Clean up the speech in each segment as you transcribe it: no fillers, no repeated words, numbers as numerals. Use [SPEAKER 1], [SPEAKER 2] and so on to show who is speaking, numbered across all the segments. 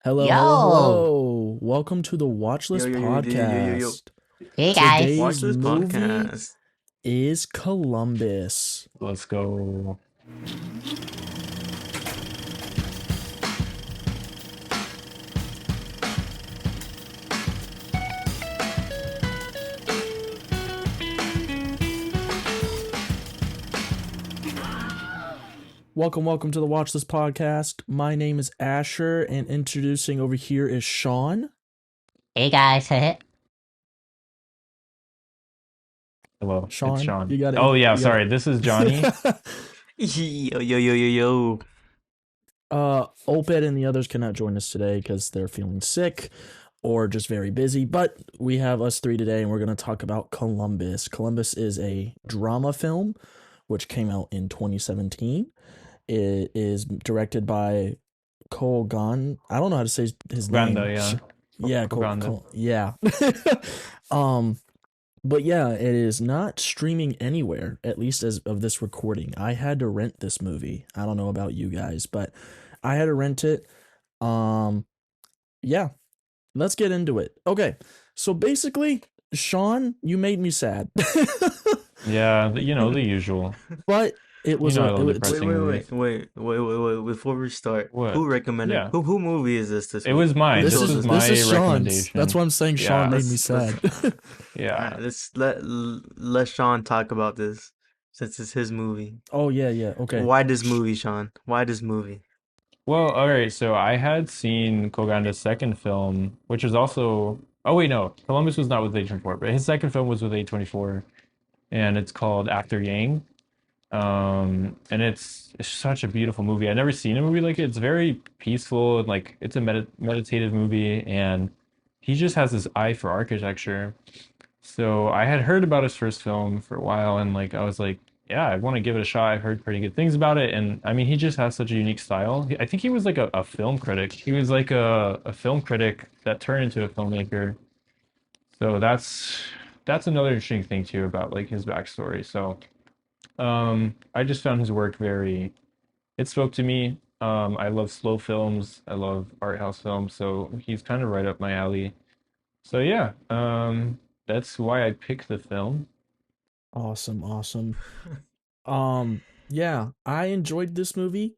[SPEAKER 1] Hello, hello,
[SPEAKER 2] Yo,
[SPEAKER 1] hello. Welcome to the
[SPEAKER 3] Yo,
[SPEAKER 1] Watchlist
[SPEAKER 3] yo, yo, yo, yo, yo, yo.
[SPEAKER 1] podcast.
[SPEAKER 2] hey
[SPEAKER 3] Watch
[SPEAKER 2] guys.
[SPEAKER 1] Today's
[SPEAKER 3] this
[SPEAKER 1] movie
[SPEAKER 3] podcast.
[SPEAKER 1] is Columbus.
[SPEAKER 4] Let's go.
[SPEAKER 1] Welcome to the Watchlist podcast. My name is Asher, and introducing over here is Sean.
[SPEAKER 2] Hey guys.
[SPEAKER 4] Hello, it's
[SPEAKER 1] Sean,
[SPEAKER 4] Sean.
[SPEAKER 1] you got
[SPEAKER 4] Oh
[SPEAKER 1] it.
[SPEAKER 4] yeah,
[SPEAKER 1] You got
[SPEAKER 4] sorry. This is Johnny.
[SPEAKER 1] it.
[SPEAKER 3] Yo, yo, yo, yo, yo.
[SPEAKER 1] Oped and the others cannot join us today because they're feeling sick or just very busy. But we have us three today, and we're going to talk about Columbus. Columbus is a drama film which came out in 2017. It is directed by Koganda. I don't know how to say his
[SPEAKER 4] Koganda,
[SPEAKER 1] name.
[SPEAKER 4] yeah.
[SPEAKER 1] Yeah,
[SPEAKER 4] Koganda.
[SPEAKER 1] yeah. um, but yeah, it is not streaming anywhere, at least as of this recording. I had to rent this movie. I don't know about you guys, but I had to rent it. Um, yeah, let's get into it. Okay, so basically, Sean, you made me sad.
[SPEAKER 4] Yeah, the usual.
[SPEAKER 1] But it
[SPEAKER 4] You
[SPEAKER 1] was
[SPEAKER 4] know I
[SPEAKER 1] a it
[SPEAKER 4] love
[SPEAKER 1] was
[SPEAKER 3] Wait,
[SPEAKER 4] depressing
[SPEAKER 3] wait,
[SPEAKER 4] movies.
[SPEAKER 3] wait, wait, wait, wait, wait. Before we start,
[SPEAKER 4] What?
[SPEAKER 3] who recommended?
[SPEAKER 4] Yeah,
[SPEAKER 3] Who movie is this
[SPEAKER 4] it
[SPEAKER 3] week?
[SPEAKER 4] was
[SPEAKER 3] Who
[SPEAKER 4] mine.
[SPEAKER 1] this
[SPEAKER 4] This
[SPEAKER 3] chose
[SPEAKER 4] was
[SPEAKER 1] is
[SPEAKER 3] this
[SPEAKER 1] this
[SPEAKER 4] my
[SPEAKER 3] movie?
[SPEAKER 1] is Sean's. That's
[SPEAKER 4] recommendation.
[SPEAKER 1] why I'm saying Sean
[SPEAKER 4] Yeah,
[SPEAKER 1] made me
[SPEAKER 3] Let's
[SPEAKER 1] sad.
[SPEAKER 3] all
[SPEAKER 4] yeah.
[SPEAKER 3] right. Let Sean talk about this since it's his movie.
[SPEAKER 1] Oh yeah, yeah. Okay.
[SPEAKER 3] Why this movie, Sean? Why this movie?
[SPEAKER 4] Well, all right. So I had seen Koganda's second film, which was also. Oh wait, no. Columbus was not with A24, but his second film was with A24, and it's called After Yang. And it's such a beautiful movie. I've never seen a movie like it. It's very peaceful and like it's a meditative movie, and he just has this eye for architecture. So I had heard about his first film for a while, and like I was like, yeah, I want to give it a shot. I've heard pretty good things about it, and I mean, he just has such a unique style. I think he was like a film critic. He was like a film critic that turned into a filmmaker. So that's another interesting thing too about like his backstory. So. I just found his work very, it spoke to me. I love slow films. I love art house films, so he's kind of right up my alley. So yeah, that's why I picked the film.
[SPEAKER 1] Awesome, awesome. Yeah, I enjoyed this movie.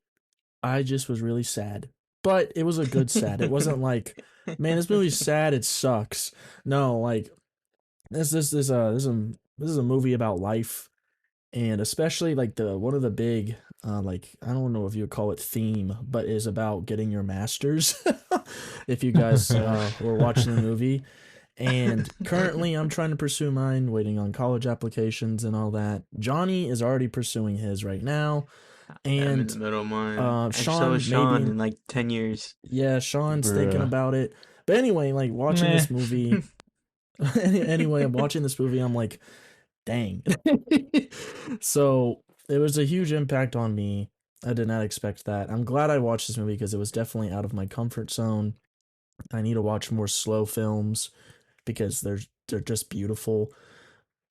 [SPEAKER 1] I just was really sad. But it was a good sad. It wasn't like, man, this movie's sad, it sucks. No, like this is a movie about life, and especially like the one of the big like I don't know if you would call it theme, but is about getting your masters. If you guys were watching the movie. And currently, I'm trying to pursue mine, waiting on college applications and all that. Johnny is already pursuing his right now,
[SPEAKER 3] I'm in the
[SPEAKER 1] and
[SPEAKER 3] middle of mine. Actually, so is
[SPEAKER 1] Sean
[SPEAKER 3] Sean
[SPEAKER 1] maybe,
[SPEAKER 3] in like 10 years.
[SPEAKER 1] yeah, Sean's thinking
[SPEAKER 4] Bruh.
[SPEAKER 1] about it. But anyway, like watching
[SPEAKER 4] Meh.
[SPEAKER 1] this movie, anyway, I'm watching this movie. I'm like, dang. So it was a huge impact on me. I did not expect that. I'm glad I watched this movie because it was definitely out of my comfort zone. I need to watch more slow films because they're just beautiful.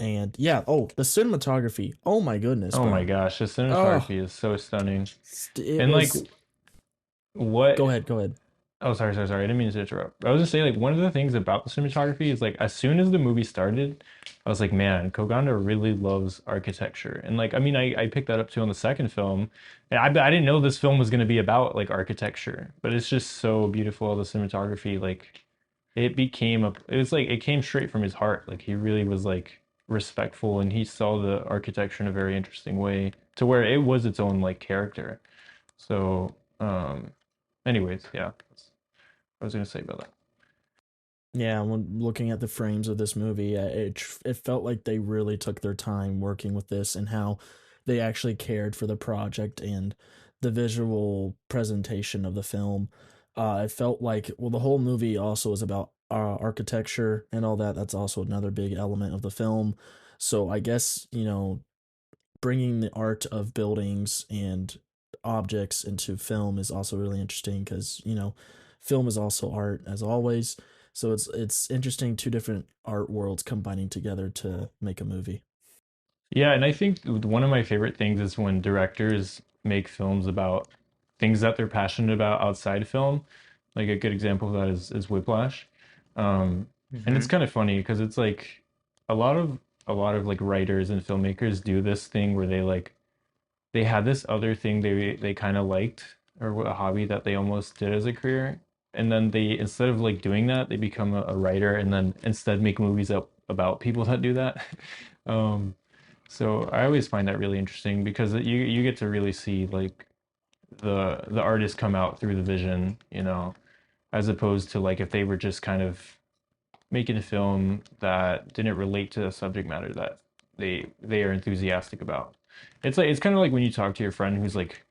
[SPEAKER 1] And yeah, oh, the cinematography. Oh my goodness,
[SPEAKER 4] Oh my
[SPEAKER 1] bro.
[SPEAKER 4] gosh, the
[SPEAKER 1] Oh,
[SPEAKER 4] cinematography is so stunning.
[SPEAKER 1] it
[SPEAKER 4] And like,
[SPEAKER 1] was.
[SPEAKER 4] what?
[SPEAKER 1] Go ahead, go ahead.
[SPEAKER 4] Oh, sorry. I didn't mean to interrupt. I was just saying, like, one of the things about the cinematography is like, as soon as the movie started, I was like, man, Koganda really loves architecture. And like, I mean, I picked that up too on the second film, and I didn't know this film was going to be about like architecture, but it's just so beautiful. The cinematography, like, it was like it came straight from his heart. Like, he really was like respectful, and he saw the architecture in a very interesting way, to where it was its own like character. So, anyways, yeah. I was gonna say about that.
[SPEAKER 1] Yeah, when looking at the frames of this movie, it felt like they really took their time working with this and how they actually cared for the project and the visual presentation of the film. It felt like, well, the whole movie also is about architecture and all that. That's also another big element of the film. So I guess, bringing the art of buildings and objects into film is also really interesting because, film is also art as always. So it's interesting, two different art worlds combining together to make a movie.
[SPEAKER 4] Yeah, and I think one of my favorite things is when directors make films about things that they're passionate about outside film. Like a good example of that is Whiplash. Um, and it's
[SPEAKER 3] Mm-hmm.
[SPEAKER 4] kind of funny because it's like a lot of a lot of like writers and filmmakers do this thing where they had this other thing they kind of liked or a hobby that they almost did as a career, and then they instead of like doing that they become a writer and then instead make movies up about people that do that. um so I always find that really interesting because you get to really see like the artist come out through the vision, as opposed to like if they were just kind of making a film that didn't relate to the subject matter that they are enthusiastic about. It's kind of like when you talk to your friend who's like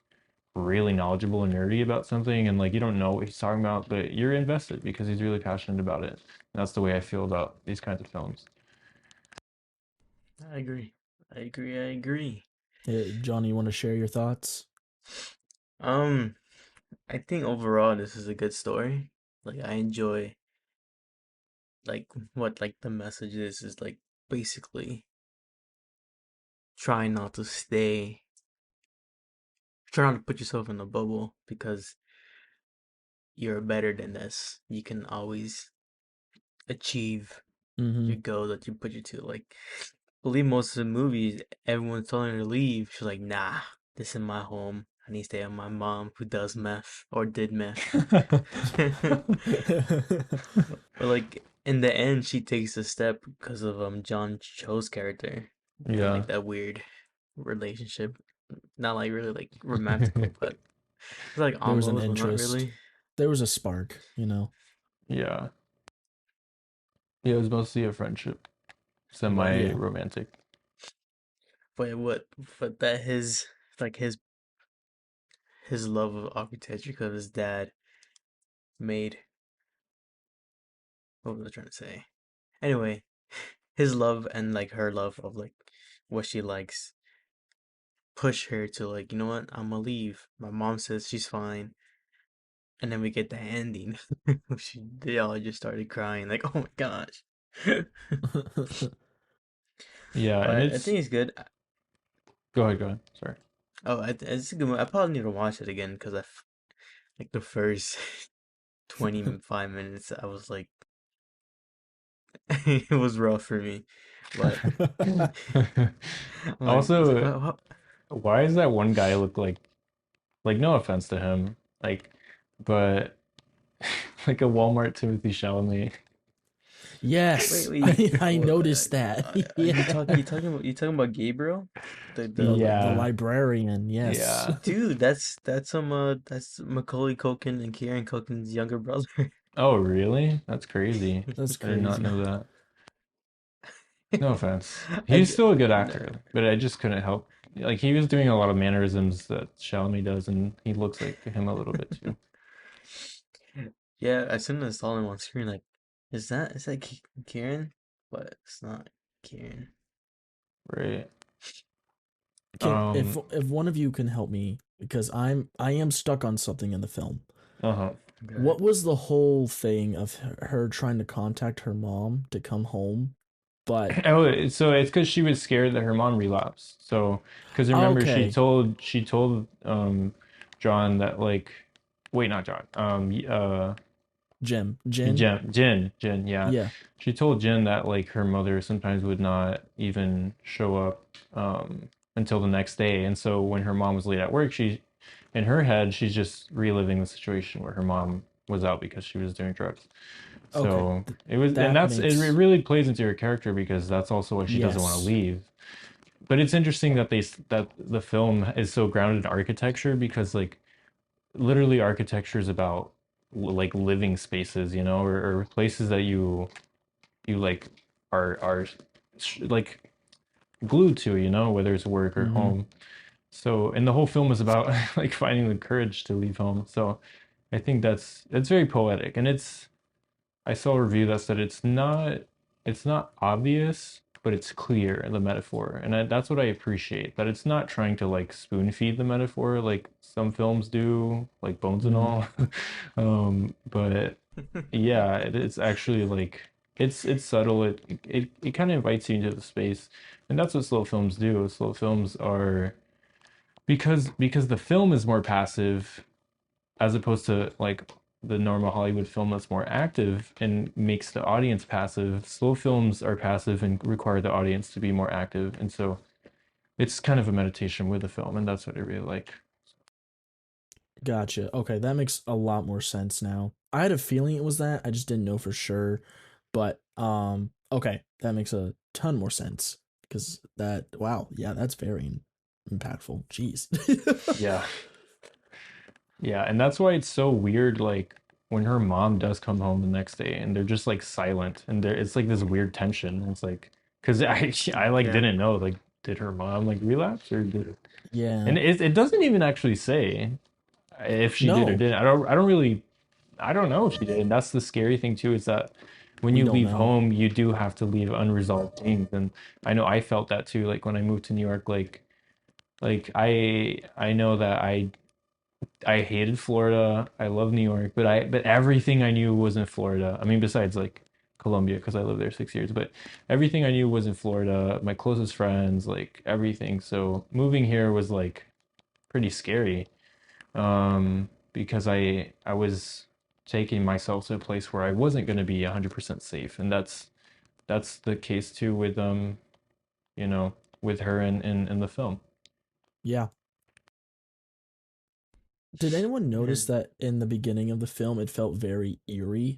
[SPEAKER 4] really knowledgeable and nerdy about something and like you don't know what he's talking about, but you're invested because he's really passionate about it. And that's the way I feel about these kinds of films.
[SPEAKER 3] I agree. I agree. I agree.
[SPEAKER 1] Johnny, you want to share your thoughts?
[SPEAKER 3] Um, I think overall this is a good story. Like I enjoy like what like the message is like basically trying not to stay try not to put yourself in a bubble because you're better than this. You can always achieve
[SPEAKER 1] Mm-hmm.
[SPEAKER 3] your goal that you put you to. Like believe most of the movies, everyone's telling her to leave. She's like, nah, this is my home. I need to stay with my mom who does meth or did meth. But like in the end, she takes a step because of John Cho's character and
[SPEAKER 4] Yeah.
[SPEAKER 3] like that weird relationship. Not like really like romantical, but it's like
[SPEAKER 1] There was an
[SPEAKER 3] almost, but not
[SPEAKER 1] interest.
[SPEAKER 3] really.
[SPEAKER 1] There was a spark, you know.
[SPEAKER 4] Yeah. Yeah, it was mostly a friendship,
[SPEAKER 3] But
[SPEAKER 4] semi
[SPEAKER 1] Yeah.
[SPEAKER 4] romantic.
[SPEAKER 3] but what but that his like his love of architecture because his dad made what was I trying to say? Anyway, his love and like her love of like what she likes push her to like, you know what, I'm gonna leave. My mom says she's fine. And then we get the ending. They all just started crying, like, oh my gosh.
[SPEAKER 4] Yeah, and
[SPEAKER 3] But I
[SPEAKER 4] it's
[SPEAKER 3] think it's good.
[SPEAKER 4] go ahead. Sorry.
[SPEAKER 3] Oh, it's a good one. I probably need to watch it again because like the first 25 minutes, I was like, it was rough for me. But I was like,
[SPEAKER 4] Also,
[SPEAKER 3] what?
[SPEAKER 4] why does that one guy look like no offense to him, like but like a Walmart Timothy Chalamet?
[SPEAKER 1] Yes,
[SPEAKER 3] Wait.
[SPEAKER 1] I
[SPEAKER 3] What,
[SPEAKER 1] noticed that.
[SPEAKER 3] you
[SPEAKER 1] Yeah.
[SPEAKER 3] talking about Gabriel?
[SPEAKER 1] The
[SPEAKER 4] Yeah.
[SPEAKER 1] librarian, yes.
[SPEAKER 4] Yeah.
[SPEAKER 3] Dude, that's Macaulay Culkin and Kieran Culkin's younger brother.
[SPEAKER 4] Oh, really? That's crazy.
[SPEAKER 1] That's
[SPEAKER 4] I did not
[SPEAKER 1] crazy.
[SPEAKER 4] know that. No offense.
[SPEAKER 3] I
[SPEAKER 4] He's
[SPEAKER 3] d-
[SPEAKER 4] still a good
[SPEAKER 3] no.
[SPEAKER 4] actor, but I just couldn't help. Like he was doing a lot of mannerisms that Chalamet does, and he looks like him a little bit too.
[SPEAKER 3] Yeah, as soon as I saw him on screen, like, is that Kieran? But it's not Kieran.
[SPEAKER 4] Right.
[SPEAKER 1] Can if one of you can help me because I am stuck on something in the film.
[SPEAKER 4] Uh-huh.
[SPEAKER 3] Okay.
[SPEAKER 1] What was the whole thing of her trying to contact her mom to come home? But
[SPEAKER 4] Oh, so it's because she was scared that her mom relapsed. So, because remember,
[SPEAKER 1] okay,
[SPEAKER 4] she told John that like, wait, not John,
[SPEAKER 1] Jin,
[SPEAKER 4] Jin, yeah.
[SPEAKER 1] yeah.
[SPEAKER 4] She told Jin that like her mother sometimes would not even show up until the next day, and so when her mom was late at work, in her head, she's just reliving the situation where her mom was out because she was doing drugs.
[SPEAKER 1] Okay,
[SPEAKER 4] So it was, and
[SPEAKER 1] that
[SPEAKER 4] it
[SPEAKER 1] makes
[SPEAKER 4] really plays into her character because that's also why she doesn't want to
[SPEAKER 1] yes.
[SPEAKER 4] leave. But it's interesting that that the film is so grounded in architecture because like literally architecture is about like living spaces, or places that you like are like glued to, whether it's work or
[SPEAKER 1] Mm-hmm.
[SPEAKER 4] home. So, and the whole film is about like finding the courage to leave home. So, I think that's very poetic, and I saw a review that said it's not obvious, but it's clear the metaphor, and that's what I appreciate. That it's not trying to like spoon feed the metaphor like some films do, like Bones and
[SPEAKER 1] Mm-hmm.
[SPEAKER 4] all. But yeah, it's actually like it's subtle. It kind of invites you into the space, and that's what slow films do. Slow films are because the film is more passive as opposed to like the normal Hollywood film that's more active and makes the audience passive. Slow films are passive and require the audience to be more active. And so it's kind of a meditation with the film, and that's what I really like.
[SPEAKER 1] Gotcha. Okay, that makes a lot more sense now. I had a feeling it was that. I just didn't know for sure. But okay, that makes a ton more sense because that wow, yeah, that's very impactful. Jeez.
[SPEAKER 4] Yeah. Yeah, and that's why it's so weird, like when her mom does come home the next day and they're just like silent and it's like this weird tension. It's like because I like
[SPEAKER 3] Yeah.
[SPEAKER 4] didn't know like did her mom like relapse or did
[SPEAKER 1] Yeah.
[SPEAKER 4] and it doesn't even actually say if she did or
[SPEAKER 1] No,
[SPEAKER 4] didn't. I don't really I don't know if she did. And that's the scary thing too is that when
[SPEAKER 1] we
[SPEAKER 4] you
[SPEAKER 1] don't
[SPEAKER 4] leave
[SPEAKER 1] know.
[SPEAKER 4] home, you do have to leave unresolved things. And I know I felt that too. Like when I moved to New York, like I know that I hated Florida. I love New York, but everything I knew was in Florida. I mean, besides like Colombia because I lived there 6 years, but everything I knew was in Florida. My closest friends, like everything. So moving here was like pretty scary because I was taking myself to a place where I wasn't going to be 100% safe, and that's the case too with you know, with her in the film.
[SPEAKER 1] Yeah. Did anyone notice
[SPEAKER 3] And
[SPEAKER 1] that in the beginning of the film it felt very eerie,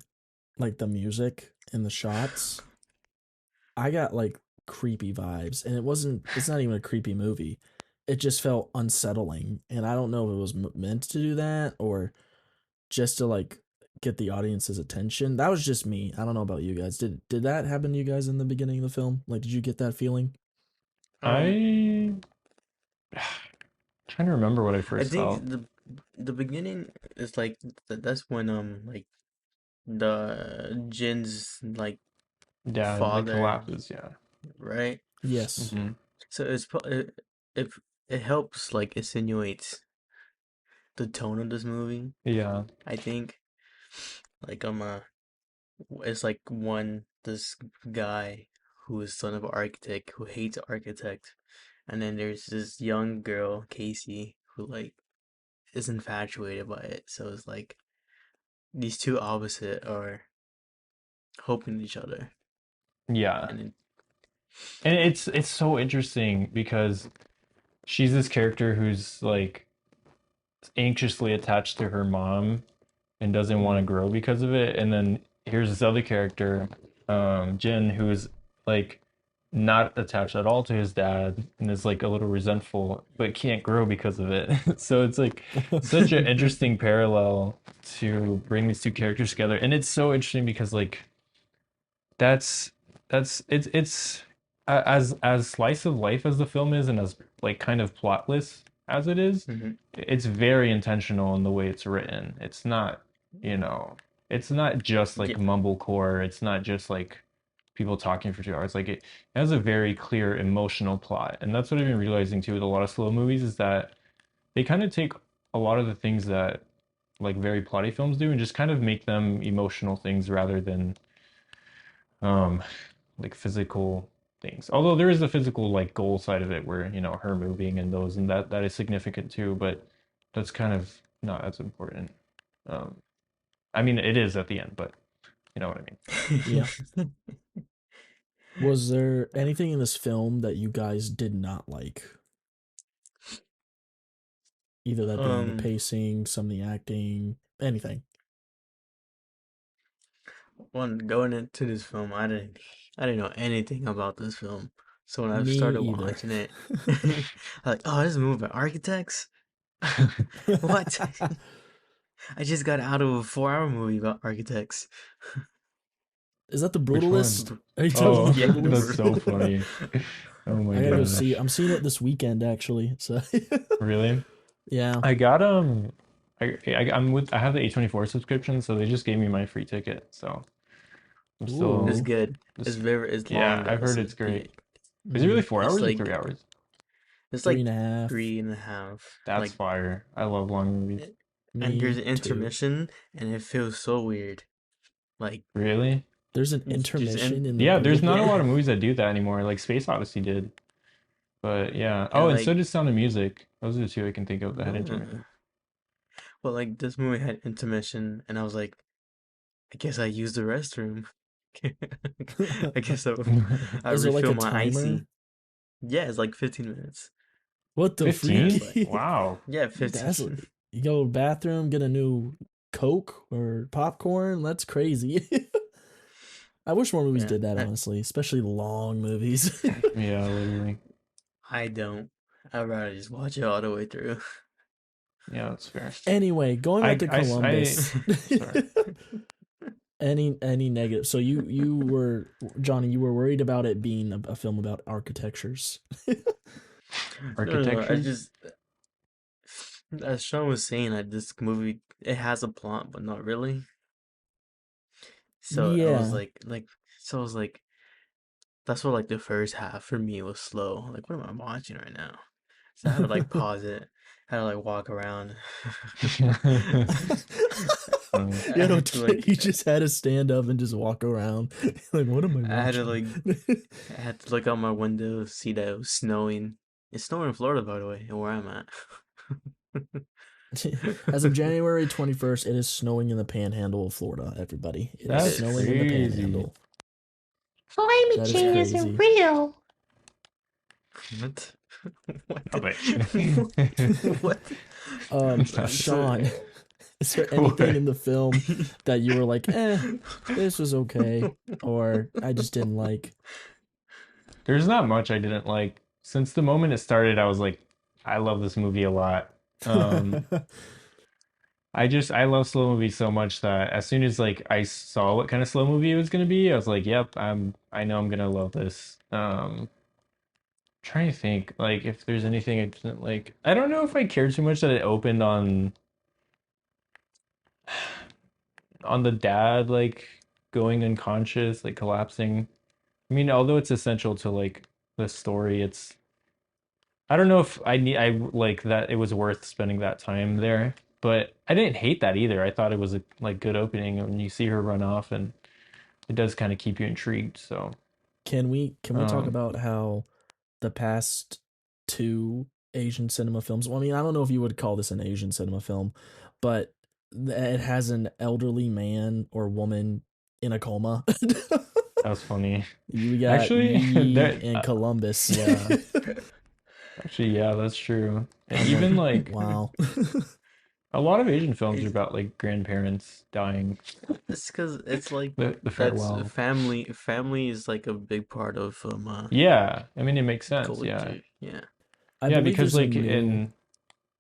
[SPEAKER 1] like the music and the shots? I got like creepy vibes, and it's not even a creepy movie. It just felt unsettling, and I don't know if it was meant to do that or just to like get the audience's attention. That was just me. I don't know about you guys. Did that happen to you guys in the beginning of the film? Like did you get that feeling?
[SPEAKER 3] um
[SPEAKER 4] I trying to remember what I
[SPEAKER 3] I
[SPEAKER 4] first
[SPEAKER 3] think
[SPEAKER 4] felt.
[SPEAKER 3] the beginning is like that's when like the Jin's like
[SPEAKER 4] Yeah, like
[SPEAKER 3] father,
[SPEAKER 4] collapses. Yeah.
[SPEAKER 3] right?
[SPEAKER 1] Yes.
[SPEAKER 4] Hmm.
[SPEAKER 3] So it it helps like insinuates the tone of this movie.
[SPEAKER 4] Yeah.
[SPEAKER 3] I think like it's like one this guy who is son of an architect who hates architect, and then there's this young girl Casey who like is infatuated by it. So it's like these two opposite are hoping each other,
[SPEAKER 4] Yeah.
[SPEAKER 3] and it,
[SPEAKER 4] And it's so interesting because she's this character who's like anxiously attached to her mom and doesn't want to
[SPEAKER 3] mhm,
[SPEAKER 4] grow because of it. And then here's this other character, Jin, who's like not attached at all to his dad and is like a little resentful, but can't grow because of it. So it's like such an interesting parallel to bring these two characters together. And it's so interesting because like that's it's as slice of life as the film is and as like kind of plotless as it is,
[SPEAKER 3] mhm,
[SPEAKER 4] it's very intentional in the way it's written. It's not, you know, it's not just like
[SPEAKER 3] yeah,
[SPEAKER 4] mumblecore. It's not just like people talking for 2 hours. Like it has a very clear emotional plot. And that's what I've been realizing too with a lot of slow movies is that they kind of take a lot of the things that like very plotty films do and just kind of make them emotional things rather than um like physical things. Although there is the physical like goal side of it where, you know, her moving and those and that is significant too, but that's kind of not as important. Um I mean it is at the end, but you know what I mean.
[SPEAKER 1] Yeah. Was there anything in this film that you guys did not like? Either that being the
[SPEAKER 3] um,
[SPEAKER 1] pacing, some of the acting, anything.
[SPEAKER 3] one going into this film, I didn't know anything about this film. So when I
[SPEAKER 1] Me
[SPEAKER 3] started
[SPEAKER 1] either.
[SPEAKER 3] watching it, I like, oh, this is a movie by architects. What? I just got out of a 4 hour movie about architects.
[SPEAKER 1] Is that the
[SPEAKER 4] Which one?
[SPEAKER 1] Brutalist? Are you talking about the
[SPEAKER 4] Oh,
[SPEAKER 3] Yeah,
[SPEAKER 4] that's
[SPEAKER 1] Brutalist?
[SPEAKER 4] so funny. Oh my
[SPEAKER 1] I gotta go see.
[SPEAKER 4] gosh.
[SPEAKER 1] I'm seeing it this weekend actually. So
[SPEAKER 4] Really?
[SPEAKER 1] yeah.
[SPEAKER 4] I got I have the A24 subscription, so they just gave me my free ticket. So I'm still
[SPEAKER 3] it's
[SPEAKER 1] Ooh.
[SPEAKER 3] good. It's
[SPEAKER 4] just
[SPEAKER 3] very it's long
[SPEAKER 4] yeah, I've
[SPEAKER 3] though,
[SPEAKER 4] heard
[SPEAKER 3] so
[SPEAKER 4] it's great. Is it really
[SPEAKER 1] Mm,
[SPEAKER 4] 4 hours or 3 hours?
[SPEAKER 3] it's
[SPEAKER 1] three
[SPEAKER 3] like
[SPEAKER 1] and a half.
[SPEAKER 3] 3.5.
[SPEAKER 4] That's
[SPEAKER 3] Like,
[SPEAKER 4] fire. I love long movies.
[SPEAKER 3] and there's
[SPEAKER 1] Me
[SPEAKER 3] an
[SPEAKER 1] too.
[SPEAKER 3] intermission, and it feels so weird. Like,
[SPEAKER 4] Really?
[SPEAKER 1] There's an
[SPEAKER 3] just in
[SPEAKER 1] intermission in the
[SPEAKER 4] Yeah, there's not a
[SPEAKER 1] movie.
[SPEAKER 3] yeah,
[SPEAKER 4] lot of movies that do that anymore. Like Space Odyssey did. But yeah. Oh,
[SPEAKER 3] and
[SPEAKER 4] and so
[SPEAKER 3] like
[SPEAKER 4] did Sound of Music. Those are the two I can think of that had
[SPEAKER 3] uh,
[SPEAKER 4] intermission.
[SPEAKER 3] But like this movie had intermission, and I was like, I guess I used the restroom. I guess I
[SPEAKER 1] Is there like
[SPEAKER 3] refill
[SPEAKER 1] a
[SPEAKER 3] my
[SPEAKER 1] timer?
[SPEAKER 3] icy. Yeah, it's like 15 minutes.
[SPEAKER 1] What the
[SPEAKER 4] 15?
[SPEAKER 3] But
[SPEAKER 1] freaky?
[SPEAKER 4] Wow.
[SPEAKER 3] yeah,
[SPEAKER 1] That's
[SPEAKER 3] 15.
[SPEAKER 1] you go to the bathroom, get a new Coke or popcorn. That's crazy. I wish more movies
[SPEAKER 3] Yeah,
[SPEAKER 1] did that,
[SPEAKER 3] I,
[SPEAKER 1] honestly, especially long movies.
[SPEAKER 4] Yeah, literally.
[SPEAKER 3] I don't. I'd rather just watch it all the way through.
[SPEAKER 4] Yeah, that's fair.
[SPEAKER 1] Anyway, going back to
[SPEAKER 4] I
[SPEAKER 1] Columbus.
[SPEAKER 4] sorry.
[SPEAKER 1] Any negative? So you were Johnny. You were worried about it being a film about architectures.
[SPEAKER 3] No. I
[SPEAKER 4] Architectures?
[SPEAKER 3] just, as Sean was saying, this movie it has a plot, but not really. So I was
[SPEAKER 1] Yeah.
[SPEAKER 3] so I was like, that's what like the first half for me was slow. Like, what am I watching right now? So I had to like pause it. I had to like walk around.
[SPEAKER 4] That's funny.
[SPEAKER 3] I had to
[SPEAKER 1] You
[SPEAKER 3] like
[SPEAKER 1] just had to stand up and just walk around. Like, what am I
[SPEAKER 3] I had to
[SPEAKER 1] watching?
[SPEAKER 3] like I had to look out my window, see that it was snowing. It's snowing in Florida, by the way, and where I'm at.
[SPEAKER 1] As of January 21st, it is snowing in the panhandle of Florida, everybody. It is
[SPEAKER 3] It
[SPEAKER 4] That's
[SPEAKER 1] snowing in
[SPEAKER 3] is.
[SPEAKER 1] the
[SPEAKER 4] crazy.
[SPEAKER 1] panhandle.
[SPEAKER 2] Climate
[SPEAKER 1] That is
[SPEAKER 2] change
[SPEAKER 3] Yeah.
[SPEAKER 2] isn't
[SPEAKER 1] crazy.
[SPEAKER 2] real.
[SPEAKER 3] What? What?
[SPEAKER 4] I'll bet you.
[SPEAKER 3] What?
[SPEAKER 4] That's
[SPEAKER 3] So
[SPEAKER 1] Sean, is there anything
[SPEAKER 4] what?
[SPEAKER 1] in the film that you were like, this was okay, or I just didn't like?
[SPEAKER 4] There's not much I didn't like. Since the moment it started, I was like, I love this movie a lot. Um, I love slow movies so much that as soon as like I saw what kind of slow movie it was gonna be, I was like, yep, I know I'm gonna love this. Trying to think like if there's anything I didn't like. I don't know if I cared too much that it opened on the dad like going unconscious, like collapsing. I mean, although it's essential to like the story, it's I don't know if I like that it was worth spending that time there, but I didn't hate that either. I thought it was a like good opening when you see her run off and it does kind of keep you intrigued. So,
[SPEAKER 1] Can we talk
[SPEAKER 4] um,
[SPEAKER 1] about how the past two Asian cinema films? Well, I mean, I don't know if you would call this an Asian cinema film, but it has an elderly man or woman in a coma.
[SPEAKER 4] that was funny.
[SPEAKER 1] You got
[SPEAKER 4] Actually,
[SPEAKER 1] Yi
[SPEAKER 4] that
[SPEAKER 1] and Columbus.
[SPEAKER 4] yeah, actually yeah, that's true. And
[SPEAKER 1] I'm like,
[SPEAKER 4] even like
[SPEAKER 1] wow.
[SPEAKER 4] a lot of Asian films are
[SPEAKER 3] it,
[SPEAKER 4] about like grandparents dying,
[SPEAKER 3] it's because it's like
[SPEAKER 4] the
[SPEAKER 3] that's
[SPEAKER 4] farewell.
[SPEAKER 3] family. Family is like a big part of
[SPEAKER 4] Yeah, I mean it makes sense. Yeah,
[SPEAKER 3] culture. Yeah.
[SPEAKER 1] I
[SPEAKER 4] yeah,
[SPEAKER 1] believe
[SPEAKER 4] because like in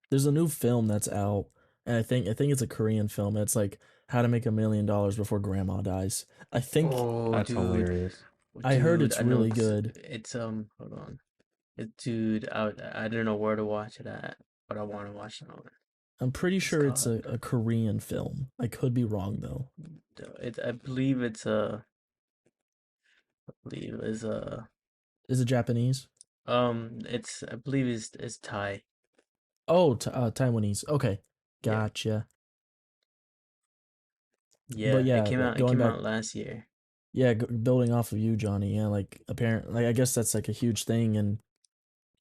[SPEAKER 1] there's a new film that's out, and I think it's a Korean film. It's like How to Make $1 Million Before Grandma Dies. I think
[SPEAKER 3] Oh,
[SPEAKER 4] that's hilarious.
[SPEAKER 1] I heard
[SPEAKER 3] dude,
[SPEAKER 1] it's
[SPEAKER 3] I know
[SPEAKER 1] really good.
[SPEAKER 3] it's hold on. Dude, I don't know where to watch it at, but I want to watch it on.
[SPEAKER 1] I'm pretty
[SPEAKER 3] It's
[SPEAKER 1] sure it's
[SPEAKER 3] called.
[SPEAKER 1] a Korean film. I could be wrong though.
[SPEAKER 3] I believe it's I believe it's
[SPEAKER 1] Is it Japanese?
[SPEAKER 3] it's I believe it's Thai.
[SPEAKER 1] Oh, Taiwanese. Okay,
[SPEAKER 3] Yeah,
[SPEAKER 1] gotcha. But
[SPEAKER 3] yeah. It
[SPEAKER 1] yeah,
[SPEAKER 3] came
[SPEAKER 1] like
[SPEAKER 3] out. It
[SPEAKER 1] going
[SPEAKER 3] came
[SPEAKER 1] back,
[SPEAKER 3] out last year.
[SPEAKER 1] yeah, building off of you, Johnny. Yeah, like apparently, like I guess that's like a huge thing in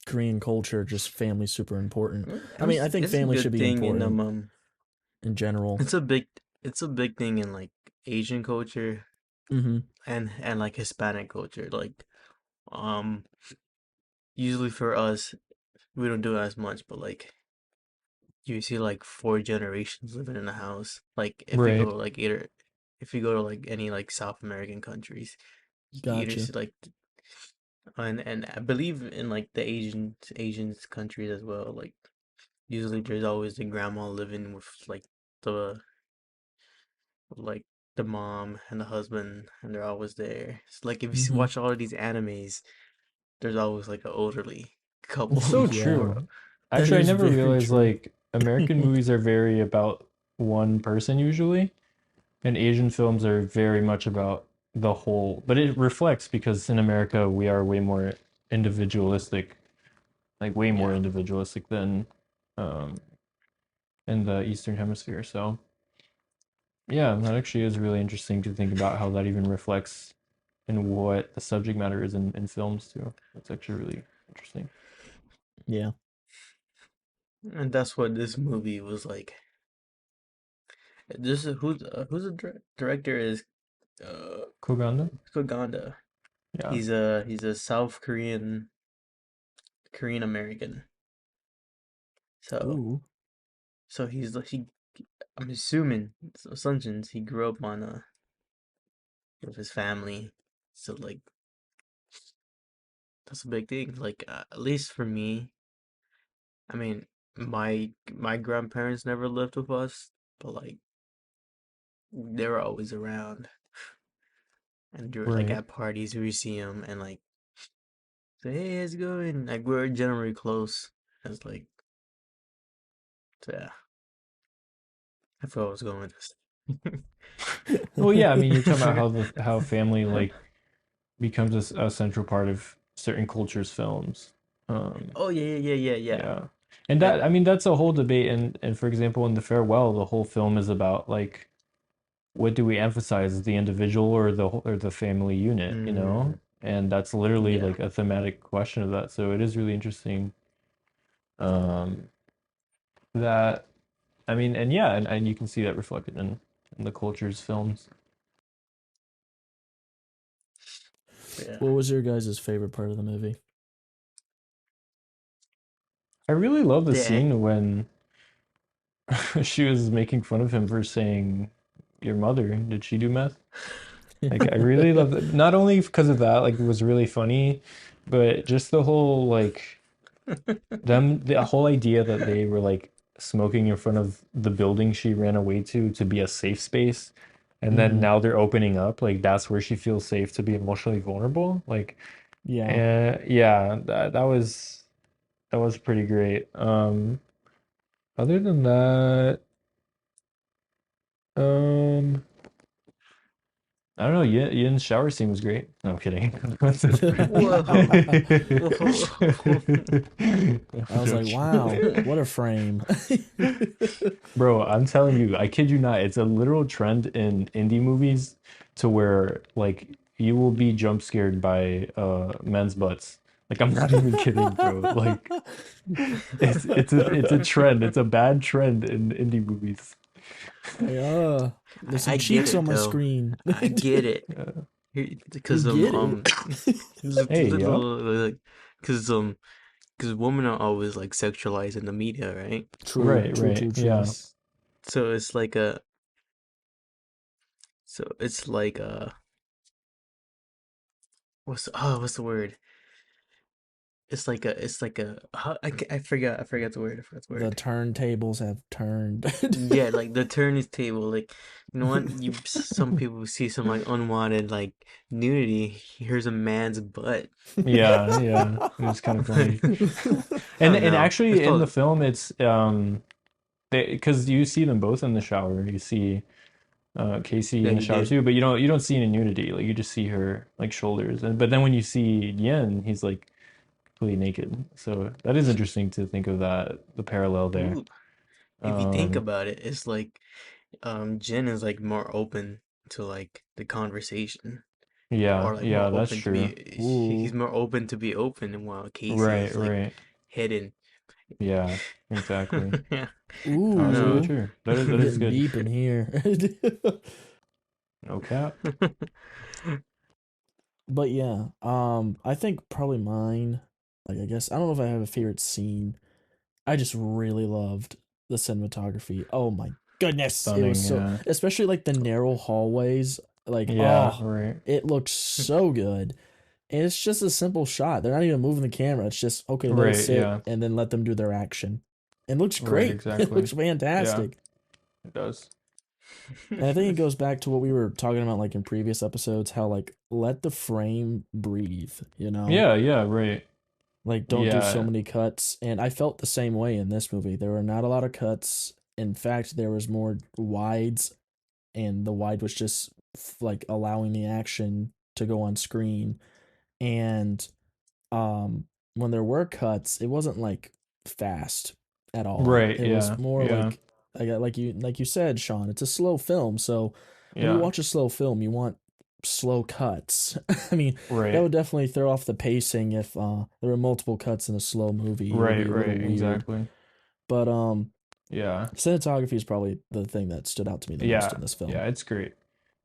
[SPEAKER 1] Korean culture. Just family's super important. I mean, I think
[SPEAKER 3] It's a
[SPEAKER 1] family should
[SPEAKER 3] good
[SPEAKER 1] be
[SPEAKER 3] thing in
[SPEAKER 1] important in general.
[SPEAKER 3] it's a big it's a big thing in like Asian culture
[SPEAKER 1] Mm-hmm.
[SPEAKER 3] and like Hispanic culture. Like um, usually for us, we don't do it as much, but like you see like four generations living in a house. Like if you go
[SPEAKER 4] Right.
[SPEAKER 3] like either if you go to like any like South American countries, you either
[SPEAKER 1] Gotcha.
[SPEAKER 3] see like and I believe in like the Asian countries as well. Like usually there's always the grandma living with the like the mom and the husband, and they're always there. It's like if you
[SPEAKER 1] Mm-hmm.
[SPEAKER 3] watch all of these animes, there's always like an elderly couple
[SPEAKER 4] It's so
[SPEAKER 1] Yeah,
[SPEAKER 3] or
[SPEAKER 4] true.
[SPEAKER 1] that
[SPEAKER 4] Actually, I
[SPEAKER 1] is
[SPEAKER 4] never
[SPEAKER 1] very
[SPEAKER 4] realized
[SPEAKER 1] true.
[SPEAKER 4] like American movies are very about one person usually, and Asian films are very much about the whole. But it reflects because in America we are way more individualistic, like way more
[SPEAKER 3] yeah.
[SPEAKER 4] individualistic than um in the Eastern Hemisphere. So yeah, that actually is really interesting to think about how that even reflects in what the subject matter is in films too. That's actually really interesting.
[SPEAKER 1] Yeah.
[SPEAKER 3] And that's what this movie was like. This is who's the director is uh
[SPEAKER 4] Koganda.
[SPEAKER 3] Koganda.
[SPEAKER 4] Yeah.
[SPEAKER 3] He's a South Korean American. So
[SPEAKER 1] Ooh.
[SPEAKER 3] he I'm assuming assumptions he grew up on with his family. So like that's a big thing. Like at least for me, I mean my grandparents never lived with us, but like they were always around, and they were like
[SPEAKER 4] Right.
[SPEAKER 3] at parties we see them and like say hey how's it going? Like we're generally close. It's like so yeah, I forgot I was going with this.
[SPEAKER 4] Well, yeah, I mean, you're talking about how family like becomes a central part of certain cultures' films. Um,
[SPEAKER 3] Oh yeah, yeah.
[SPEAKER 4] yeah. And
[SPEAKER 3] Like
[SPEAKER 4] that I mean that's a whole debate and for example in The Farewell, the whole film is about like what do we emphasize, the individual or the family unit, you know?
[SPEAKER 3] mm,
[SPEAKER 4] And that's literally
[SPEAKER 3] yeah.
[SPEAKER 4] like a thematic question of that. So it is really interesting. Um, that I mean, and yeah, and you can see that reflected in the culture's films.
[SPEAKER 3] Yeah.
[SPEAKER 1] What was your guys' favorite part of the movie?
[SPEAKER 4] I really love the
[SPEAKER 3] Yeah.
[SPEAKER 4] scene when she was making fun of him for saying, "Your mother, did she do meth?" Like I really love that. Not only because of that, like it was really funny, but just the whole like the whole idea that they were like smoking in front of the building she ran away to be a safe space, and then
[SPEAKER 1] Hmm.
[SPEAKER 4] now they're opening up, like that's where she feels safe to be emotionally vulnerable. Like,
[SPEAKER 1] Yeah.
[SPEAKER 4] yeah, that was pretty great. Other than that, um. I don't know. Yin's shower scene was great. No, I'm kidding.
[SPEAKER 3] Whoa. Whoa.
[SPEAKER 1] I was like, wow, what a frame.
[SPEAKER 4] Bro, I'm telling you, I kid you not, it's a literal trend in indie movies to where like you will be jump scared by men's butts. Like I'm not even kidding, bro. Like it's a trend. It's a bad trend in indie movies.
[SPEAKER 1] Like, there's some
[SPEAKER 3] I get
[SPEAKER 1] cheeks
[SPEAKER 3] it
[SPEAKER 1] on my
[SPEAKER 3] though.
[SPEAKER 1] screen.
[SPEAKER 3] I get it.
[SPEAKER 4] Yeah.
[SPEAKER 3] Because
[SPEAKER 1] We get it.
[SPEAKER 4] Hey, yep.
[SPEAKER 3] like because because women are always like sexualized in the media, right?
[SPEAKER 1] True,
[SPEAKER 4] Right,
[SPEAKER 1] true,
[SPEAKER 4] right.
[SPEAKER 1] true, true.
[SPEAKER 4] Yeah.
[SPEAKER 3] So it's like a so it's like what's the word? It's like a I forgot the word. I forgot the
[SPEAKER 1] The
[SPEAKER 3] word.
[SPEAKER 1] turntables have turned.
[SPEAKER 3] Yeah, like the turn table. Like you know what? Some people see some like unwanted like nudity. Here's a man's butt.
[SPEAKER 4] Yeah, yeah. It was kind of funny.
[SPEAKER 3] I don't
[SPEAKER 4] And
[SPEAKER 3] know. It's
[SPEAKER 4] actually in the
[SPEAKER 3] called
[SPEAKER 4] film it's they because you see them both in the shower. You see Casey
[SPEAKER 3] yeah.
[SPEAKER 4] in the
[SPEAKER 3] You
[SPEAKER 4] shower
[SPEAKER 3] did.
[SPEAKER 4] too, but you don't see any nudity. Like you just see her like shoulders. And but then when you see Yen, he's like completely naked. So that is interesting to think of that the parallel there.
[SPEAKER 3] Ooh, if you think
[SPEAKER 4] Um
[SPEAKER 3] about it, it's like Jin is like more open to like the conversation,
[SPEAKER 4] yeah,
[SPEAKER 3] or like more
[SPEAKER 4] yeah, that's
[SPEAKER 3] open to
[SPEAKER 4] true.
[SPEAKER 3] be. He's
[SPEAKER 1] Ooh.
[SPEAKER 3] more open to be open, and while Casey
[SPEAKER 4] Right,
[SPEAKER 3] is like
[SPEAKER 4] right.
[SPEAKER 3] hidden.
[SPEAKER 4] Yeah, exactly.
[SPEAKER 3] Yeah, I don't
[SPEAKER 4] That's really
[SPEAKER 3] know.
[SPEAKER 1] Ooh.
[SPEAKER 4] true.
[SPEAKER 1] We're
[SPEAKER 4] That is
[SPEAKER 1] getting
[SPEAKER 4] good.
[SPEAKER 1] deep in here.
[SPEAKER 4] No cap.
[SPEAKER 1] But yeah, I think probably mine, like I guess I don't know if I have a favorite scene. I just really loved the cinematography. Oh my goodness, it was
[SPEAKER 4] Stunning,
[SPEAKER 1] so,
[SPEAKER 4] yeah.
[SPEAKER 1] especially like the narrow hallways, like
[SPEAKER 4] Yeah,
[SPEAKER 1] oh,
[SPEAKER 4] right.
[SPEAKER 1] it looks so good. And it's just a simple shot. They're not even moving the camera. It's just okay, let it
[SPEAKER 4] Right,
[SPEAKER 1] sit
[SPEAKER 4] yeah.
[SPEAKER 1] and then let them do their action. It looks
[SPEAKER 4] Right,
[SPEAKER 1] great. It
[SPEAKER 4] exactly.
[SPEAKER 1] looks
[SPEAKER 4] Yeah,
[SPEAKER 1] fantastic.
[SPEAKER 4] it does.
[SPEAKER 1] And I think it goes back to what we were talking about like in previous episodes, how like let the frame breathe, you know?
[SPEAKER 4] Yeah, yeah, right.
[SPEAKER 1] Like don't do so
[SPEAKER 4] Yeah,
[SPEAKER 1] many cuts. And I felt the same way in this movie. There were not a lot of cuts. In fact, there was more wides, and the wide was just like allowing the action to go on screen. And um when there were cuts, it wasn't like fast at all.
[SPEAKER 4] right.
[SPEAKER 1] It was
[SPEAKER 4] Yeah,
[SPEAKER 1] more
[SPEAKER 4] yeah,
[SPEAKER 1] like you said, Sean, it's a slow film. So when you
[SPEAKER 4] yeah.
[SPEAKER 1] watch a slow film, you want slow cuts. I mean, that
[SPEAKER 4] Right,
[SPEAKER 1] would definitely throw off the pacing if there were multiple cuts in a slow movie. It would be
[SPEAKER 4] right,
[SPEAKER 1] a little
[SPEAKER 4] right.
[SPEAKER 1] weird.
[SPEAKER 4] Exactly.
[SPEAKER 1] But
[SPEAKER 4] Yeah.
[SPEAKER 1] Cinematography is probably the thing that stood out to me the most
[SPEAKER 4] Yeah.
[SPEAKER 1] in this film.
[SPEAKER 4] Yeah, it's great.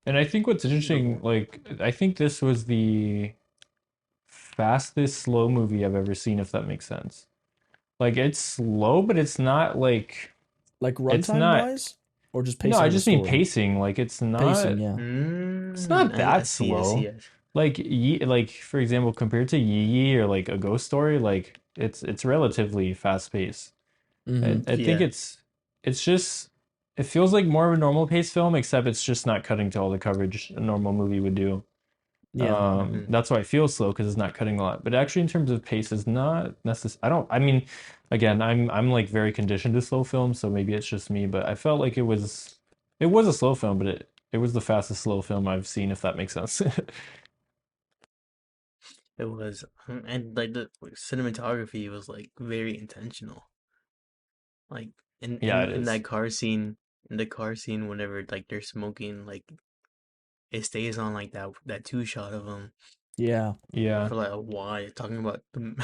[SPEAKER 4] And I think what's interesting, like, I think this was the fastest slow movie I've ever seen, if that makes sense. Like, it's slow, but it's not like,
[SPEAKER 1] Like
[SPEAKER 4] it's
[SPEAKER 1] runtime
[SPEAKER 4] not,
[SPEAKER 1] wise, or just
[SPEAKER 4] no,
[SPEAKER 1] pacing
[SPEAKER 4] I
[SPEAKER 1] of the
[SPEAKER 4] just mean
[SPEAKER 1] story.
[SPEAKER 4] pacing. Like,
[SPEAKER 1] Pacing, yeah.
[SPEAKER 4] it's not
[SPEAKER 3] I
[SPEAKER 4] that
[SPEAKER 3] see, I see
[SPEAKER 4] slow.
[SPEAKER 3] it.
[SPEAKER 4] Like, like, for example, compared to Yi Yi or like a ghost story, like, it's relatively fast paced.
[SPEAKER 1] Mm-hmm.
[SPEAKER 4] I think
[SPEAKER 3] Yeah.
[SPEAKER 4] it's just it feels like more of a normal pace film, except it's just not cutting to all the coverage a normal movie would do.
[SPEAKER 1] Yeah.
[SPEAKER 3] Hmm.
[SPEAKER 4] That's why it feels slow because it's not cutting a lot. But actually, in terms of pace, is not necessary. I don't. I mean, again, I'm like very conditioned to slow films, so maybe it's just me. But I felt like it was a slow film, but it was the fastest slow film I've seen, if that makes sense.
[SPEAKER 3] It was, and like the cinematography was like very intentional. Like in
[SPEAKER 4] Yeah, it
[SPEAKER 3] in
[SPEAKER 4] is.
[SPEAKER 3] that car scene, in the car scene, whenever like they're smoking, like it stays on like that two shot of them
[SPEAKER 1] Yeah.
[SPEAKER 4] Yeah.
[SPEAKER 3] for like a while, talking about the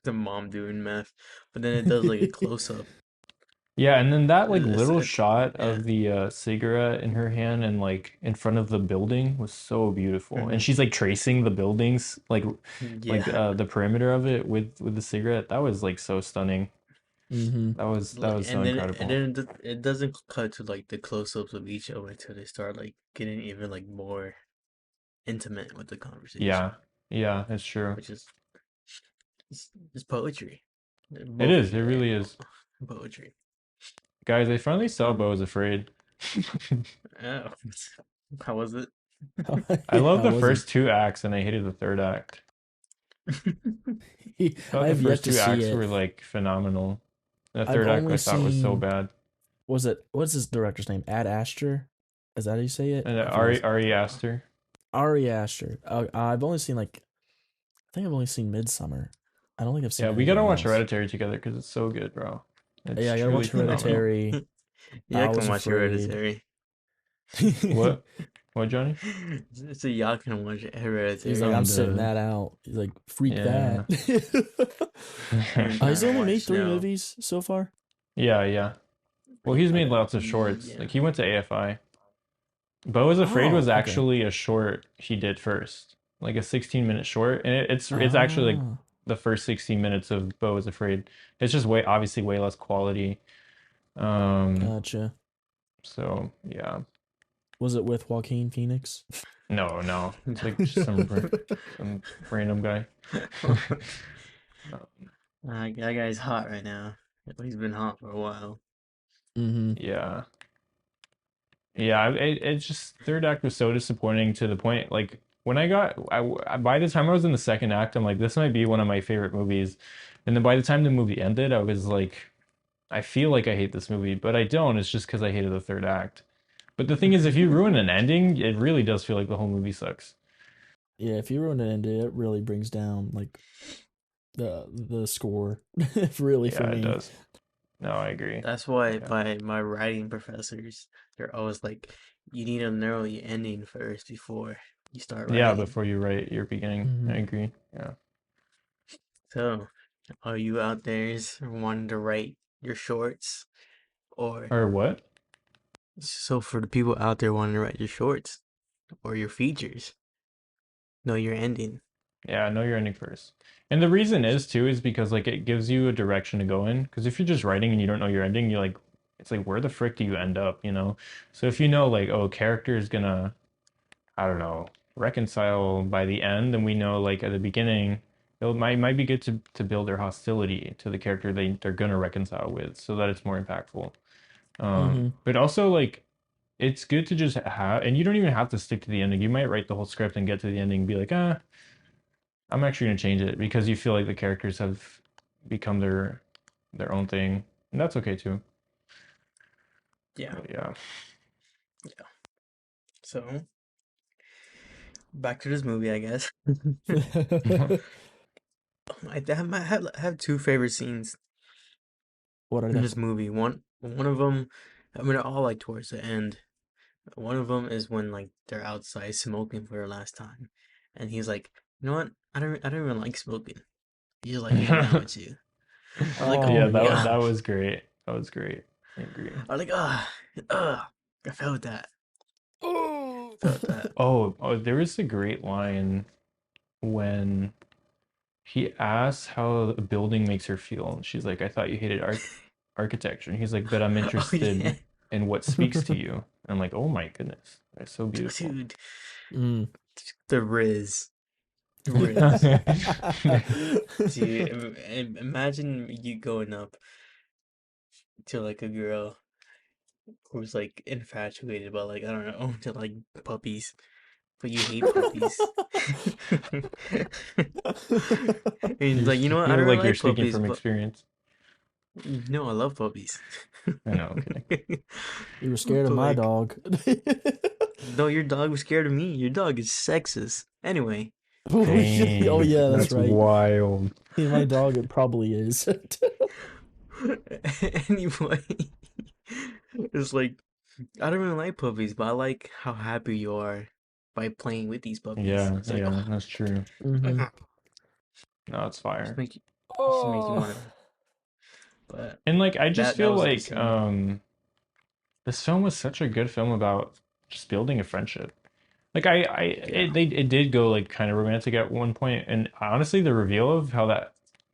[SPEAKER 3] the mom doing meth, but then it does like a close up.
[SPEAKER 4] Yeah, and then that like little
[SPEAKER 3] It's
[SPEAKER 4] shot
[SPEAKER 3] yeah.
[SPEAKER 4] of the cigarette in her hand and like in front of the building was so beautiful. And
[SPEAKER 3] Hmm.
[SPEAKER 4] she's like tracing the buildings
[SPEAKER 3] Yeah.
[SPEAKER 4] the perimeter of it with the cigarette. That was like so stunning.
[SPEAKER 1] Mm-hmm.
[SPEAKER 4] That
[SPEAKER 3] Like,
[SPEAKER 4] was so
[SPEAKER 3] and
[SPEAKER 4] incredible.
[SPEAKER 3] then it doesn't cut to like the close-ups of each of it until they start like getting even like more intimate with the conversation,
[SPEAKER 4] Yeah. Yeah, it's true.
[SPEAKER 3] which is it's poetry.
[SPEAKER 4] It
[SPEAKER 3] Both of
[SPEAKER 4] is.
[SPEAKER 3] you
[SPEAKER 4] It
[SPEAKER 3] are
[SPEAKER 4] really is.
[SPEAKER 3] poetry.
[SPEAKER 4] Guys, I finally saw
[SPEAKER 3] Um,
[SPEAKER 4] Beau is Afraid.
[SPEAKER 3] oh, how was it?
[SPEAKER 4] I love
[SPEAKER 1] How
[SPEAKER 4] the
[SPEAKER 1] was it?
[SPEAKER 4] first two acts and I hated the third act. I thought
[SPEAKER 1] I
[SPEAKER 4] the
[SPEAKER 1] have yet
[SPEAKER 4] first
[SPEAKER 1] to
[SPEAKER 4] two
[SPEAKER 1] see
[SPEAKER 4] acts
[SPEAKER 1] it.
[SPEAKER 4] were like phenomenal. The
[SPEAKER 1] I've
[SPEAKER 4] third act
[SPEAKER 1] only
[SPEAKER 4] I thought was so
[SPEAKER 1] seen,
[SPEAKER 4] bad.
[SPEAKER 1] what's his director's name? Ad Astra? Is that how you say it?
[SPEAKER 4] And
[SPEAKER 1] I forget his
[SPEAKER 4] Ari Aster.
[SPEAKER 1] Ari Aster. I've only seen like, I think I've only seen Midsummer. I don't think I've seen
[SPEAKER 4] Yeah, we gotta
[SPEAKER 1] anything
[SPEAKER 4] watch
[SPEAKER 1] else.
[SPEAKER 4] Hereditary together because it's so good, bro. It's
[SPEAKER 1] Yeah, I gotta
[SPEAKER 4] truly
[SPEAKER 1] watch
[SPEAKER 4] phenomenal.
[SPEAKER 1] Hereditary.
[SPEAKER 3] Yeah, I
[SPEAKER 1] I
[SPEAKER 3] can
[SPEAKER 1] was
[SPEAKER 3] watch
[SPEAKER 1] afraid.
[SPEAKER 3] Hereditary.
[SPEAKER 4] What? What, Johnny?
[SPEAKER 3] So y'all can watch
[SPEAKER 1] He's like,
[SPEAKER 3] Hereditary.
[SPEAKER 1] I'm
[SPEAKER 4] I'm
[SPEAKER 1] sitting
[SPEAKER 4] dead.
[SPEAKER 1] that out. He's like, freak that.
[SPEAKER 4] Yeah.
[SPEAKER 3] You're
[SPEAKER 1] He's
[SPEAKER 3] gonna
[SPEAKER 1] only made
[SPEAKER 3] watch
[SPEAKER 1] three
[SPEAKER 3] now.
[SPEAKER 1] movies so far.
[SPEAKER 4] Yeah, yeah. Well, he's made lots of shorts.
[SPEAKER 3] Yeah.
[SPEAKER 4] Like he went to AFI. Beau is Afraid was
[SPEAKER 1] Oh, okay.
[SPEAKER 4] actually a short he did first, like a 16-minute short, and it's actually like
[SPEAKER 1] Ah,
[SPEAKER 4] the first 16 minutes of Beau is Afraid. It's just way obviously way less quality. Um,
[SPEAKER 1] gotcha.
[SPEAKER 4] so yeah.
[SPEAKER 1] Was it with Joaquin Phoenix?
[SPEAKER 4] No, no. It's like just some random guy.
[SPEAKER 3] That guy's hot right now. He's been hot for a while.
[SPEAKER 1] Mm-hmm.
[SPEAKER 4] Yeah. Yeah, it's just third act was so disappointing to the point like when by the time I was in the second act, I'm like this might be one of my favorite movies. And then by the time the movie ended, I was like I feel like I hate this movie, but I don't. It's just because I hated the third act. But the thing is, if you ruin an ending, it really does feel like the whole movie sucks.
[SPEAKER 1] Yeah, if you ruin an ending, it really brings down like the score, really for
[SPEAKER 4] Yeah, it
[SPEAKER 1] me.
[SPEAKER 4] does. No, I agree.
[SPEAKER 3] That's why
[SPEAKER 4] Yeah.
[SPEAKER 3] my writing professors, they're always like, you need to narrow your ending first before you start
[SPEAKER 4] Yeah,
[SPEAKER 3] writing.
[SPEAKER 4] before you write your beginning. I
[SPEAKER 1] Hmm.
[SPEAKER 4] agree. Yeah.
[SPEAKER 3] So, are you out there wanting to write your shorts? Or,
[SPEAKER 4] Or what?
[SPEAKER 3] so for the people out there wanting to write your shorts or your features, know your ending.
[SPEAKER 4] Yeah, know your ending first. And the reason is too is because like it gives you a direction to go in. Because if you're just writing and you don't know your ending, you're like, it's like where the frick do you end up, you know? So if you know like, oh, character is gonna, I don't know, reconcile by the end, and we know like at the beginning, might be good to build their hostility to the character they're gonna reconcile with, so that it's more impactful.
[SPEAKER 1] Hmm.
[SPEAKER 4] But also like it's good to just have, and you don't even have to stick to the ending. You might write the whole script and get to the ending and be like, ah. I'm actually gonna change it because you feel like the characters have become their own thing, and that's okay too.
[SPEAKER 3] Yeah.
[SPEAKER 4] But yeah,
[SPEAKER 3] Yeah. So, back to this movie, I guess. I have two favorite scenes
[SPEAKER 1] What are
[SPEAKER 3] in
[SPEAKER 1] they?
[SPEAKER 3] this movie. One of them, I mean, they're all like towards the end. One of them is when like they're outside smoking for the last time, and he's like, "You know what? I don't even like smoking. You just like hanging out with you." I'm like,
[SPEAKER 1] Oh
[SPEAKER 4] yeah,
[SPEAKER 3] "Oh
[SPEAKER 4] that
[SPEAKER 3] God,
[SPEAKER 4] that
[SPEAKER 1] yeah.
[SPEAKER 4] was great. That was great. I agree.
[SPEAKER 3] I was like, I felt that.
[SPEAKER 1] Oh.
[SPEAKER 3] Felt that.
[SPEAKER 4] Oh, there was a great line when he asks how a building makes her feel. And she's like, I thought you hated architecture. And he's like, but I'm
[SPEAKER 3] Oh yeah,
[SPEAKER 4] interested in what speaks to you. And I'm like, oh my goodness, that's so beautiful.
[SPEAKER 3] dude.
[SPEAKER 1] Mm.
[SPEAKER 3] The Riz, Riz.
[SPEAKER 4] Yeah.
[SPEAKER 3] Dude, imagine you going up to like a girl who's like infatuated about like I don't know to like puppies, but you hate puppies. And he's
[SPEAKER 4] You
[SPEAKER 3] like, you know what? I
[SPEAKER 4] feel
[SPEAKER 3] don't really
[SPEAKER 4] like you're
[SPEAKER 3] like
[SPEAKER 4] speaking
[SPEAKER 3] puppies,
[SPEAKER 4] from
[SPEAKER 3] but
[SPEAKER 4] experience.
[SPEAKER 3] no, I love puppies.
[SPEAKER 4] I know, I'm kidding.
[SPEAKER 1] You were scared of
[SPEAKER 3] But
[SPEAKER 1] my
[SPEAKER 3] like,
[SPEAKER 1] dog.
[SPEAKER 3] no, your dog was scared of me. Your dog is sexist. Anyway,
[SPEAKER 1] Oh
[SPEAKER 4] Dang,
[SPEAKER 1] yeah, that's
[SPEAKER 4] that's
[SPEAKER 1] right.
[SPEAKER 4] wild.
[SPEAKER 1] Yeah, my dog, it probably is.
[SPEAKER 3] anyway, it's like I don't really like puppies, but I like how happy you are by playing with these puppies.
[SPEAKER 4] Yeah,
[SPEAKER 3] It's like,
[SPEAKER 4] yeah,
[SPEAKER 3] oh,
[SPEAKER 4] that's true.
[SPEAKER 1] Hmm.
[SPEAKER 4] No, it's
[SPEAKER 3] just
[SPEAKER 4] fire.
[SPEAKER 3] make you, just make you
[SPEAKER 1] Oh.
[SPEAKER 3] want to. But
[SPEAKER 4] And like I just
[SPEAKER 3] that
[SPEAKER 4] feel
[SPEAKER 3] was a good
[SPEAKER 4] like
[SPEAKER 3] scene.
[SPEAKER 4] this film was such a good film about just building a friendship. Like
[SPEAKER 3] Yeah.
[SPEAKER 4] it did go like kind of romantic at one point, and honestly, the reveal of how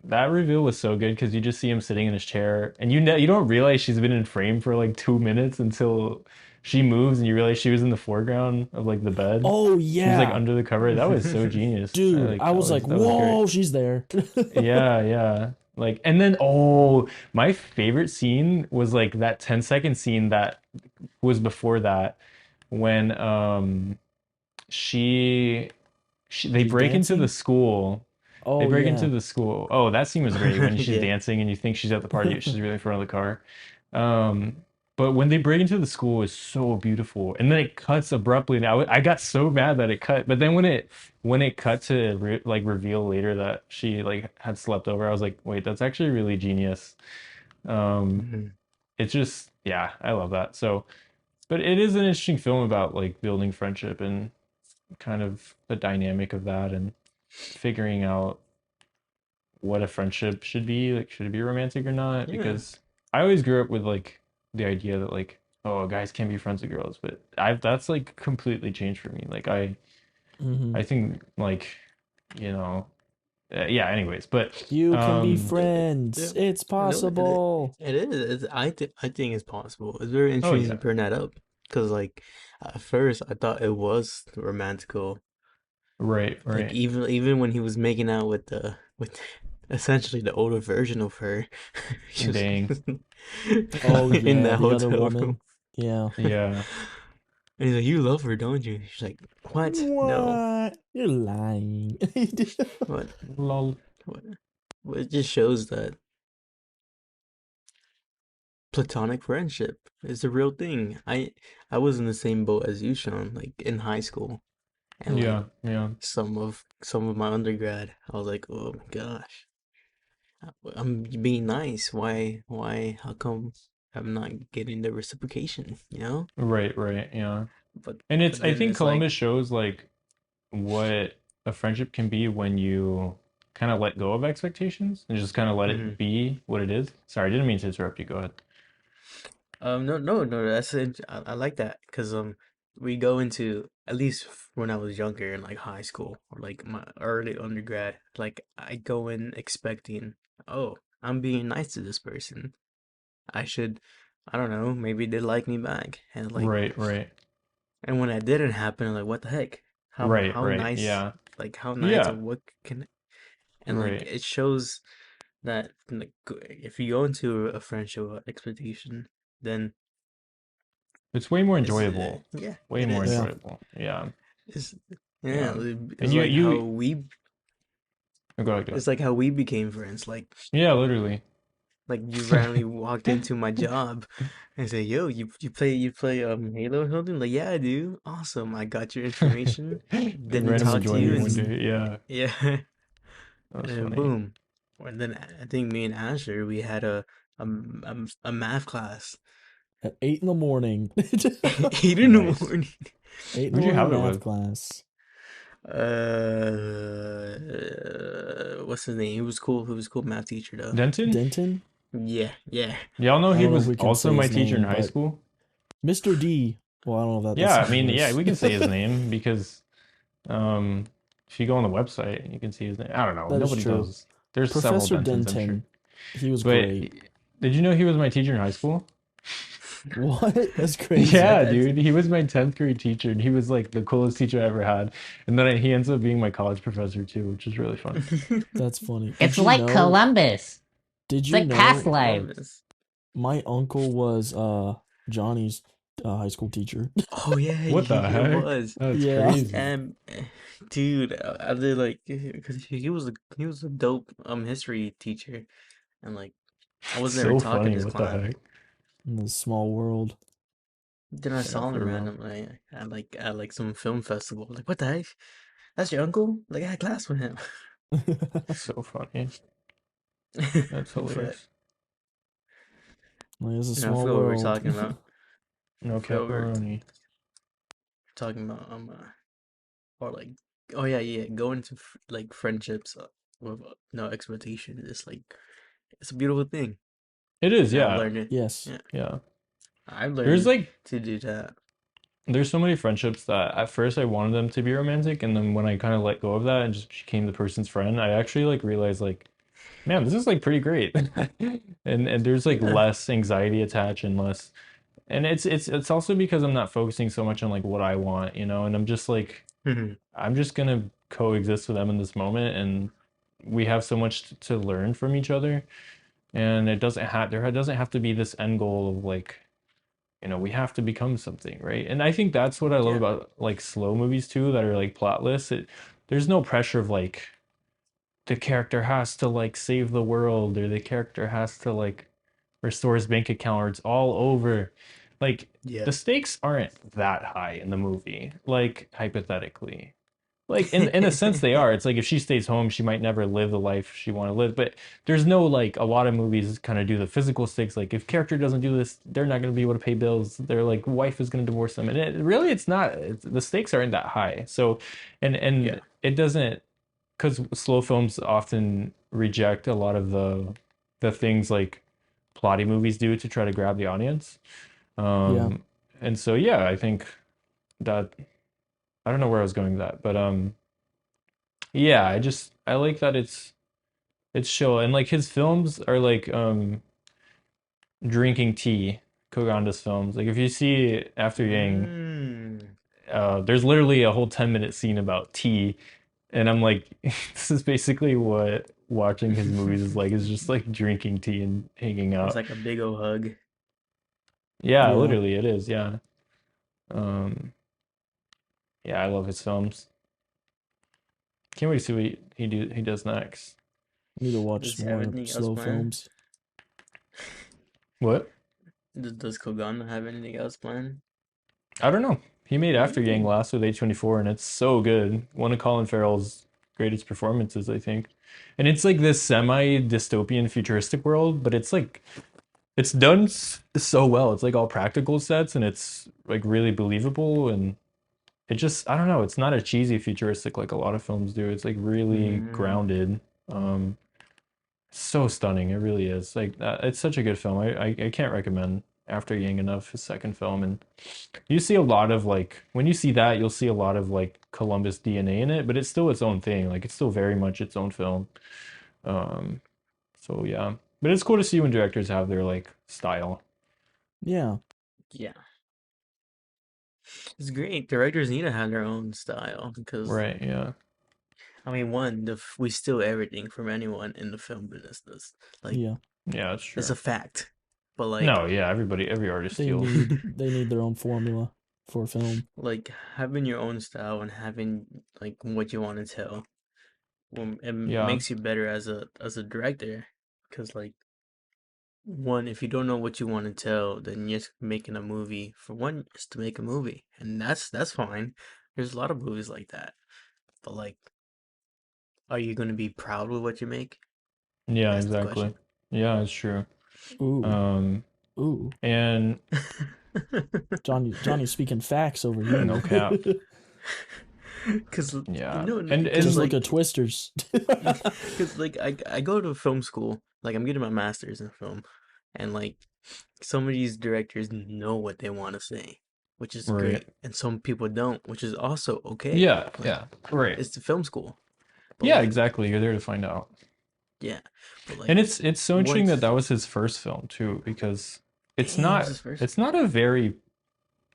[SPEAKER 4] that reveal was so good because you just see him sitting in his chair, and you don't realize she's been in frame for like 2 minutes until she moves, and you realize she was in the foreground of like the bed.
[SPEAKER 1] Oh
[SPEAKER 4] She was like
[SPEAKER 1] yeah,
[SPEAKER 4] under the cover. That was so genius.
[SPEAKER 1] dude. I was like,
[SPEAKER 4] That was great.
[SPEAKER 1] whoa, she's there.
[SPEAKER 4] Yeah, yeah. Like, and then my favorite scene was like that 10-second scene that was before that when she they
[SPEAKER 1] She's
[SPEAKER 4] break into the
[SPEAKER 1] dancing.
[SPEAKER 4] school. They
[SPEAKER 1] Oh
[SPEAKER 4] break into
[SPEAKER 1] yeah.
[SPEAKER 4] the school. Oh, that scene was great when she's
[SPEAKER 3] Yeah.
[SPEAKER 4] dancing and you think she's at the party, but she's really in front of the car. Um, but when they break into the school is so beautiful, and then it cuts abruptly. And I got so mad that it cut. But then when it cut to like reveal later that she like had slept over, I was like, wait, that's actually really genius. Um,
[SPEAKER 3] Mhm.
[SPEAKER 4] it's just yeah, I love that. So, but it is an interesting film about like building friendship and kind of the dynamic of that and figuring out what a friendship should be. Like, should it be romantic or not?
[SPEAKER 3] Yeah.
[SPEAKER 4] Because I always grew up with like the idea that like, oh, guys can't be friends with girls, but I've that's like completely changed for me. Like
[SPEAKER 1] Hmm.
[SPEAKER 4] I think like, you know, yeah. Anyways, but
[SPEAKER 1] You can be
[SPEAKER 4] um,
[SPEAKER 1] friends.
[SPEAKER 3] Yeah.
[SPEAKER 1] It's
[SPEAKER 3] No,
[SPEAKER 1] possible.
[SPEAKER 3] it is. I think it's possible. It's very
[SPEAKER 4] oh
[SPEAKER 3] interesting
[SPEAKER 4] yeah,
[SPEAKER 3] to bring that up because, like, at first I thought it was romantical.
[SPEAKER 4] right,
[SPEAKER 3] Like,
[SPEAKER 4] right.
[SPEAKER 3] even when he was making out with essentially the older version of her, just
[SPEAKER 4] Dang,
[SPEAKER 1] Oh
[SPEAKER 3] in
[SPEAKER 1] yeah,
[SPEAKER 3] that
[SPEAKER 1] the other
[SPEAKER 3] hotel
[SPEAKER 1] woman.
[SPEAKER 3] room,
[SPEAKER 1] Yeah.
[SPEAKER 4] yeah.
[SPEAKER 3] and he's like, "You love her, don't you?" She's like, "What? No.
[SPEAKER 1] What? You're lying.
[SPEAKER 3] What?
[SPEAKER 4] Lol.
[SPEAKER 3] What?" Well, it just shows that platonic friendship is a real thing. I was in the same boat as you, Sean, like in high school, and like
[SPEAKER 4] Yeah, yeah.
[SPEAKER 3] some of my undergrad, I was like, oh my gosh, I'm being nice. Why? How come I'm not getting the reciprocation? You know?
[SPEAKER 4] Right, right. Yeah.
[SPEAKER 3] But
[SPEAKER 4] And it's
[SPEAKER 3] but
[SPEAKER 4] I
[SPEAKER 3] then
[SPEAKER 4] think
[SPEAKER 3] it's like,
[SPEAKER 4] Columbus shows like what a friendship can be when you kind of let go of expectations and just kind of let
[SPEAKER 3] hmm
[SPEAKER 4] it be what it is. Sorry, I didn't mean to interrupt you. Go ahead.
[SPEAKER 3] no, no, no. I like that because we go into at least when I was younger in like high school or like my early undergrad, like I go in expecting, oh, I'm being nice to this person. I should, I don't know, maybe they like me back,
[SPEAKER 4] Right, right.
[SPEAKER 3] and when that didn't happen, I'm like, what the heck?
[SPEAKER 4] Right,
[SPEAKER 3] How
[SPEAKER 4] right.
[SPEAKER 3] nice,
[SPEAKER 4] Yeah.
[SPEAKER 3] like how nice or
[SPEAKER 4] Yeah.
[SPEAKER 3] what can, and like
[SPEAKER 4] Right.
[SPEAKER 3] it shows that like if you go into a friendship with expectation, then
[SPEAKER 4] It's way more
[SPEAKER 3] it's
[SPEAKER 4] enjoyable.
[SPEAKER 3] yeah,
[SPEAKER 4] Way
[SPEAKER 3] it
[SPEAKER 4] more
[SPEAKER 3] is.
[SPEAKER 1] Yeah.
[SPEAKER 4] enjoyable. Yeah.
[SPEAKER 3] It's yeah,
[SPEAKER 4] Yeah.
[SPEAKER 3] it's
[SPEAKER 4] And
[SPEAKER 3] like how
[SPEAKER 4] you
[SPEAKER 3] we
[SPEAKER 4] go ahead, go ahead.
[SPEAKER 3] it's like how we became friends.
[SPEAKER 4] Yeah, literally.
[SPEAKER 3] Like you randomly walked into my job and say, "Yo, you play Halo or something?" Like, "Yeah, I do." Awesome. I got your information. Didn't
[SPEAKER 4] Randomly
[SPEAKER 3] talk to
[SPEAKER 4] joined
[SPEAKER 3] you
[SPEAKER 4] me one
[SPEAKER 3] and
[SPEAKER 1] Crazy.
[SPEAKER 4] day. Yeah.
[SPEAKER 3] yeah.
[SPEAKER 4] That was
[SPEAKER 3] And then
[SPEAKER 4] funny.
[SPEAKER 3] boom. And then I think me and Asher we had a math class.
[SPEAKER 1] At 8 in the morning.
[SPEAKER 3] 8 in the
[SPEAKER 4] Nice.
[SPEAKER 3] morning.
[SPEAKER 1] Eight in the
[SPEAKER 4] Who'd you
[SPEAKER 1] morning
[SPEAKER 4] have it
[SPEAKER 1] math
[SPEAKER 4] with?
[SPEAKER 1] class.
[SPEAKER 3] What's his name? He was cool. He was a cool math teacher though.
[SPEAKER 4] Denton?
[SPEAKER 1] Denton?
[SPEAKER 3] Yeah, yeah.
[SPEAKER 4] Y'all know
[SPEAKER 1] I
[SPEAKER 4] he
[SPEAKER 1] don't know if
[SPEAKER 4] was
[SPEAKER 1] we can
[SPEAKER 4] also
[SPEAKER 1] say
[SPEAKER 4] my
[SPEAKER 1] his
[SPEAKER 4] teacher in
[SPEAKER 1] name,
[SPEAKER 4] high
[SPEAKER 1] but
[SPEAKER 4] school.
[SPEAKER 1] Mr. D. Well, I don't know that that
[SPEAKER 4] Yeah, I
[SPEAKER 1] sounds
[SPEAKER 4] mean, yeah,
[SPEAKER 1] worse.
[SPEAKER 4] we can say his name because um, if you go on the website, you can see his name. I don't know.
[SPEAKER 1] That is
[SPEAKER 4] Nobody
[SPEAKER 1] true.
[SPEAKER 4] does. There's several
[SPEAKER 1] Professor
[SPEAKER 4] Dentons, I'm sure.
[SPEAKER 1] Denton, he was
[SPEAKER 4] But
[SPEAKER 1] great.
[SPEAKER 4] did you know he was my teacher in high school?
[SPEAKER 1] What? That's crazy.
[SPEAKER 4] Yeah,
[SPEAKER 3] What?
[SPEAKER 4] dude. He was my 10th grade teacher, and he was like the coolest teacher I ever had. And then he ends up being my college professor too, which is really fun.
[SPEAKER 1] That's funny.
[SPEAKER 2] It's like Columbus.
[SPEAKER 1] Did
[SPEAKER 2] It's
[SPEAKER 1] you
[SPEAKER 2] like past
[SPEAKER 1] know
[SPEAKER 2] lives.
[SPEAKER 3] Columbus.
[SPEAKER 1] my uncle was Johnny's high school teacher?
[SPEAKER 3] Oh yeah,
[SPEAKER 4] What the
[SPEAKER 3] it
[SPEAKER 4] heck?
[SPEAKER 3] was.
[SPEAKER 4] That's
[SPEAKER 1] Yeah.
[SPEAKER 4] crazy.
[SPEAKER 3] Dude, I did like because he was a dope history teacher, and like I was never
[SPEAKER 4] So
[SPEAKER 3] taught in
[SPEAKER 4] funny.
[SPEAKER 3] his
[SPEAKER 4] What the
[SPEAKER 3] class.
[SPEAKER 4] heck?
[SPEAKER 1] In this small world.
[SPEAKER 3] Then I
[SPEAKER 4] Yeah,
[SPEAKER 3] saw him
[SPEAKER 4] for real.
[SPEAKER 3] randomly at like some film festival. Like, what the heck? That's your uncle? Like I had class with him.
[SPEAKER 4] So funny. That's
[SPEAKER 3] But
[SPEAKER 4] hilarious.
[SPEAKER 1] Like, it's a
[SPEAKER 3] you know, I
[SPEAKER 1] small
[SPEAKER 3] forgot what we were
[SPEAKER 1] world.
[SPEAKER 3] talking about.
[SPEAKER 4] No
[SPEAKER 3] I forgot what we were
[SPEAKER 4] pepperoni.
[SPEAKER 3] talking about. Or like, oh yeah, yeah, go into like friendships with no expectation. It's like it's a beautiful thing,
[SPEAKER 4] It is,
[SPEAKER 3] and I've
[SPEAKER 4] yeah.
[SPEAKER 3] learned it.
[SPEAKER 1] Yes.
[SPEAKER 3] Yeah,
[SPEAKER 4] Yeah.
[SPEAKER 3] I've
[SPEAKER 4] There's
[SPEAKER 3] learned
[SPEAKER 4] like
[SPEAKER 3] to do that.
[SPEAKER 4] there's so many friendships that at first I wanted them to be romantic, and then when I kind of let go of that and just became the person's friend, I actually like realized like, man, this is like pretty great. And there's like
[SPEAKER 3] Yeah.
[SPEAKER 4] less anxiety attached and less, and it's also because I'm not focusing so much on like what I want, and I'm just like I'm just gonna coexist with them in this moment, and we have so much to learn from each other, and there doesn't have to be this end goal of like, we have to become something, right? And I think that's what I love
[SPEAKER 3] Yeah.
[SPEAKER 4] about like slow movies too, that are like plotless. There's no pressure of like the character has to like save the world, or the character has to like restore his bank account, or it's all over. Like
[SPEAKER 3] Yeah.
[SPEAKER 4] the stakes aren't that high in the movie, like hypothetically. Like in a sense they are. It's like if she stays home, she might never live the life she want to live. But there's no like a lot of movies kind of do the physical stakes. Like if character doesn't do this, they're not going to be able to pay bills. Their like wife is going to divorce them, and really it's not. The stakes aren't that high. So, and
[SPEAKER 3] Yeah.
[SPEAKER 4] it doesn't, because slow films often reject a lot of the things like plotty movies do to try to grab the audience.
[SPEAKER 1] Yeah.
[SPEAKER 4] And so yeah, I think that I don't know where I was going with that, but yeah, I like that it's chill, and like his films are like drinking tea, Koganda's films. Like if you see After Yang,
[SPEAKER 3] Mm.
[SPEAKER 4] there's literally a whole 10-minute scene about tea, and I'm like, this is basically what watching his movies is like. Is just like drinking tea and hanging
[SPEAKER 3] It's
[SPEAKER 4] out.
[SPEAKER 3] like a big old hug.
[SPEAKER 4] Yeah,
[SPEAKER 1] Yeah.
[SPEAKER 4] literally it is. Yeah. Um, yeah, I love his films. Can't wait to see what he does next.
[SPEAKER 1] Need to watch
[SPEAKER 3] Does he
[SPEAKER 1] some
[SPEAKER 3] have
[SPEAKER 1] more
[SPEAKER 3] anything else
[SPEAKER 1] slow
[SPEAKER 3] planned?
[SPEAKER 1] films.
[SPEAKER 4] What?
[SPEAKER 3] Does Koganda have anything else planned?
[SPEAKER 4] I don't know. He made After Yang
[SPEAKER 3] Ooh.
[SPEAKER 4] last with A24, and it's so good. One of Colin Farrell's greatest performances, I think. And it's like this semi-dystopian futuristic world, but it's done so well. It's like all practical sets, and it's like really believable, and it just, I don't know, it's not a cheesy futuristic like a lot of films do. It's like really
[SPEAKER 3] Mm.
[SPEAKER 4] grounded. Um so stunning. It really is. Like it's such a good film. I can't recommend After Yang enough, his second film. And you see a lot of like when you see that, you'll see a lot of like Columbus DNA in it, but it's still its own thing. Like it's still very much its own film. Um, so yeah. But it's cool to see when directors have their like style.
[SPEAKER 1] Yeah.
[SPEAKER 3] Yeah. It's great. Directors need to have their own style because,
[SPEAKER 4] Right, yeah.
[SPEAKER 3] I mean, one, we steal everything from anyone in the film business. Like,
[SPEAKER 1] Yeah.
[SPEAKER 4] Yeah, that's
[SPEAKER 3] it's
[SPEAKER 4] true.
[SPEAKER 3] a fact. But
[SPEAKER 4] No, yeah, every artist
[SPEAKER 1] They
[SPEAKER 4] steals.
[SPEAKER 1] need they need their own formula for film.
[SPEAKER 3] like having your own style and having like what you want to tell, it
[SPEAKER 4] Yeah.
[SPEAKER 3] makes you better as a director. Because like one, if you don't know what you want to tell, then you're just making a movie for one, just to make a movie, and that's fine. There's a lot of movies like that. But like, are you going to be proud with what you make?
[SPEAKER 4] Yeah,
[SPEAKER 3] That's the
[SPEAKER 4] exactly.
[SPEAKER 3] question.
[SPEAKER 4] Yeah, it's true.
[SPEAKER 1] Ooh.
[SPEAKER 4] Um
[SPEAKER 1] Ooh.
[SPEAKER 4] and
[SPEAKER 1] Johnny speaking facts over
[SPEAKER 4] no
[SPEAKER 1] here.
[SPEAKER 4] cap.
[SPEAKER 3] Cause
[SPEAKER 4] Yeah,
[SPEAKER 3] cause
[SPEAKER 1] Just
[SPEAKER 4] and
[SPEAKER 1] look at
[SPEAKER 3] like,
[SPEAKER 1] Twisters.
[SPEAKER 3] cause like I go to film school. Like I'm getting my master's in film, and like some of these directors know what they want to say, which is
[SPEAKER 4] right.
[SPEAKER 3] great, and some people don't, which is also okay.
[SPEAKER 4] Yeah,
[SPEAKER 3] Like
[SPEAKER 4] yeah, right.
[SPEAKER 3] it's the film school, but
[SPEAKER 4] Yeah,
[SPEAKER 3] like
[SPEAKER 4] exactly. You're there to find out.
[SPEAKER 3] yeah, but
[SPEAKER 4] And
[SPEAKER 3] like
[SPEAKER 4] it's so interesting that
[SPEAKER 3] once,
[SPEAKER 4] that was his first film too, because it's
[SPEAKER 3] dang, it was
[SPEAKER 4] not
[SPEAKER 3] his first.
[SPEAKER 4] it's not a very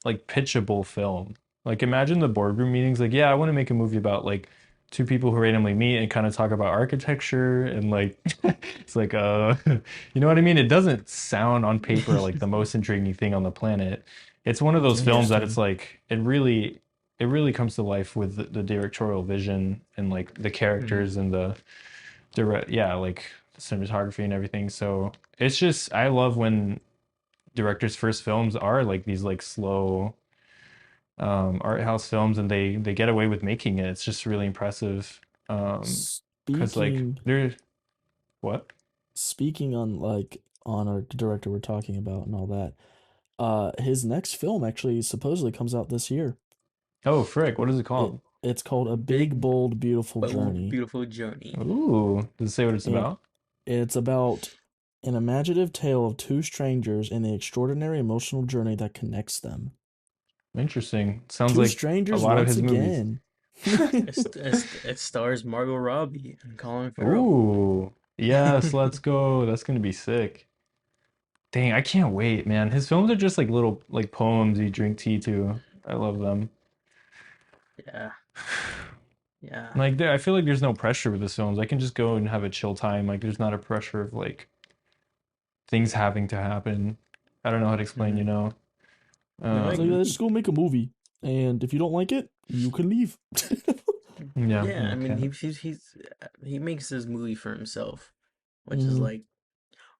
[SPEAKER 4] like pitchable film. Like imagine the boardroom meetings. Like, yeah, I want to make a movie about like two people who randomly meet and kind of talk about architecture and like it's like you know what I mean? It doesn't sound on paper like the most intriguing thing on the planet. It's one of
[SPEAKER 1] It's
[SPEAKER 4] those films that it's
[SPEAKER 1] interesting.
[SPEAKER 4] like it really comes to life with the directorial vision and like the
[SPEAKER 3] Mhm.
[SPEAKER 4] characters and the direct yeah, like the cinematography and everything. So it's just I love when directors' first films are like these like slow art house films and they get away with making it. It's just really impressive. Because like
[SPEAKER 1] Speaking
[SPEAKER 4] they're what?
[SPEAKER 1] speaking on on our director we're talking about and all that, his next film actually supposedly comes out this year.
[SPEAKER 4] Oh, frick, what is it
[SPEAKER 1] It
[SPEAKER 4] called?
[SPEAKER 1] it's called A Big
[SPEAKER 3] Big
[SPEAKER 1] Bold Beautiful
[SPEAKER 3] bold
[SPEAKER 1] Journey.
[SPEAKER 3] beautiful journey.
[SPEAKER 4] Ooh, does it say what it's
[SPEAKER 1] And
[SPEAKER 4] about?
[SPEAKER 1] it's about an imaginative tale of two strangers and the extraordinary emotional journey that connects them.
[SPEAKER 4] Interesting. Sounds
[SPEAKER 1] Two
[SPEAKER 4] like a
[SPEAKER 1] strangers
[SPEAKER 4] lot of
[SPEAKER 1] once
[SPEAKER 4] his movies.
[SPEAKER 1] again.
[SPEAKER 3] It stars Margot Robbie and Colin Farrell.
[SPEAKER 4] Ooh, yes, let's go. That's gonna be sick. Dang, I can't wait, man. His films are just like little like poems you drink tea to. I love them.
[SPEAKER 3] Yeah, yeah.
[SPEAKER 4] Like I feel like there's no pressure with his films. I can just go and have a chill time. Like there's not a pressure of like things having to happen. I don't know how to explain,
[SPEAKER 3] Hmm.
[SPEAKER 4] you know.
[SPEAKER 3] You
[SPEAKER 1] He's
[SPEAKER 3] like
[SPEAKER 1] like,
[SPEAKER 4] Um,
[SPEAKER 1] let's just go make a movie. And if you don't like it, you can leave.
[SPEAKER 4] yeah,
[SPEAKER 3] yeah,
[SPEAKER 4] no
[SPEAKER 3] I mean
[SPEAKER 4] cap.
[SPEAKER 3] he makes this movie for himself, which is
[SPEAKER 1] Hmm.
[SPEAKER 3] like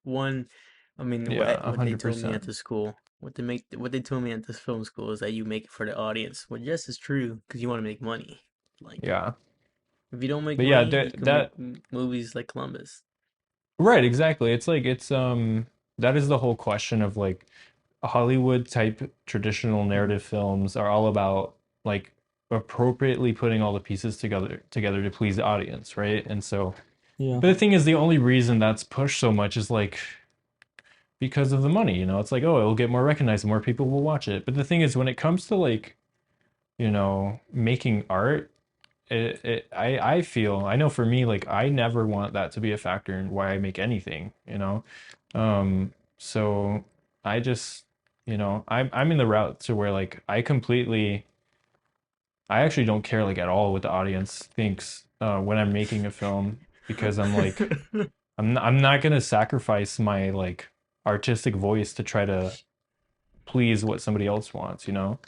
[SPEAKER 3] one. I mean,
[SPEAKER 4] Yeah, a
[SPEAKER 3] what they
[SPEAKER 4] hundred
[SPEAKER 3] told me at
[SPEAKER 4] percent.
[SPEAKER 3] the school, what they told me at this film school is that you make it for the audience. Well, yes, it's true because you want to make money. Like
[SPEAKER 4] Yeah,
[SPEAKER 3] if you don't make
[SPEAKER 4] but yeah,
[SPEAKER 3] money, you can make
[SPEAKER 4] that
[SPEAKER 3] movies like Columbus.
[SPEAKER 4] right, exactly. It's like that is the whole question of like Hollywood type traditional
[SPEAKER 3] Hmm.
[SPEAKER 4] narrative films are all about like appropriately putting all the pieces together to please the audience, right? And so,
[SPEAKER 1] Yeah.
[SPEAKER 4] but the thing is, the only reason that's pushed so much is like because of the money, you know. It's like, oh, it'll get more recognized, more people will watch it. But the thing is, when it comes to like, making art, I feel, I know for me, like I never want that to be a factor in why I make anything, you know. So I just, I'm in the route to where like I actually don't care like at all what the audience thinks when I'm making a film because I'm like I'm not gonna sacrifice my like artistic voice to try to please what somebody else wants, you know?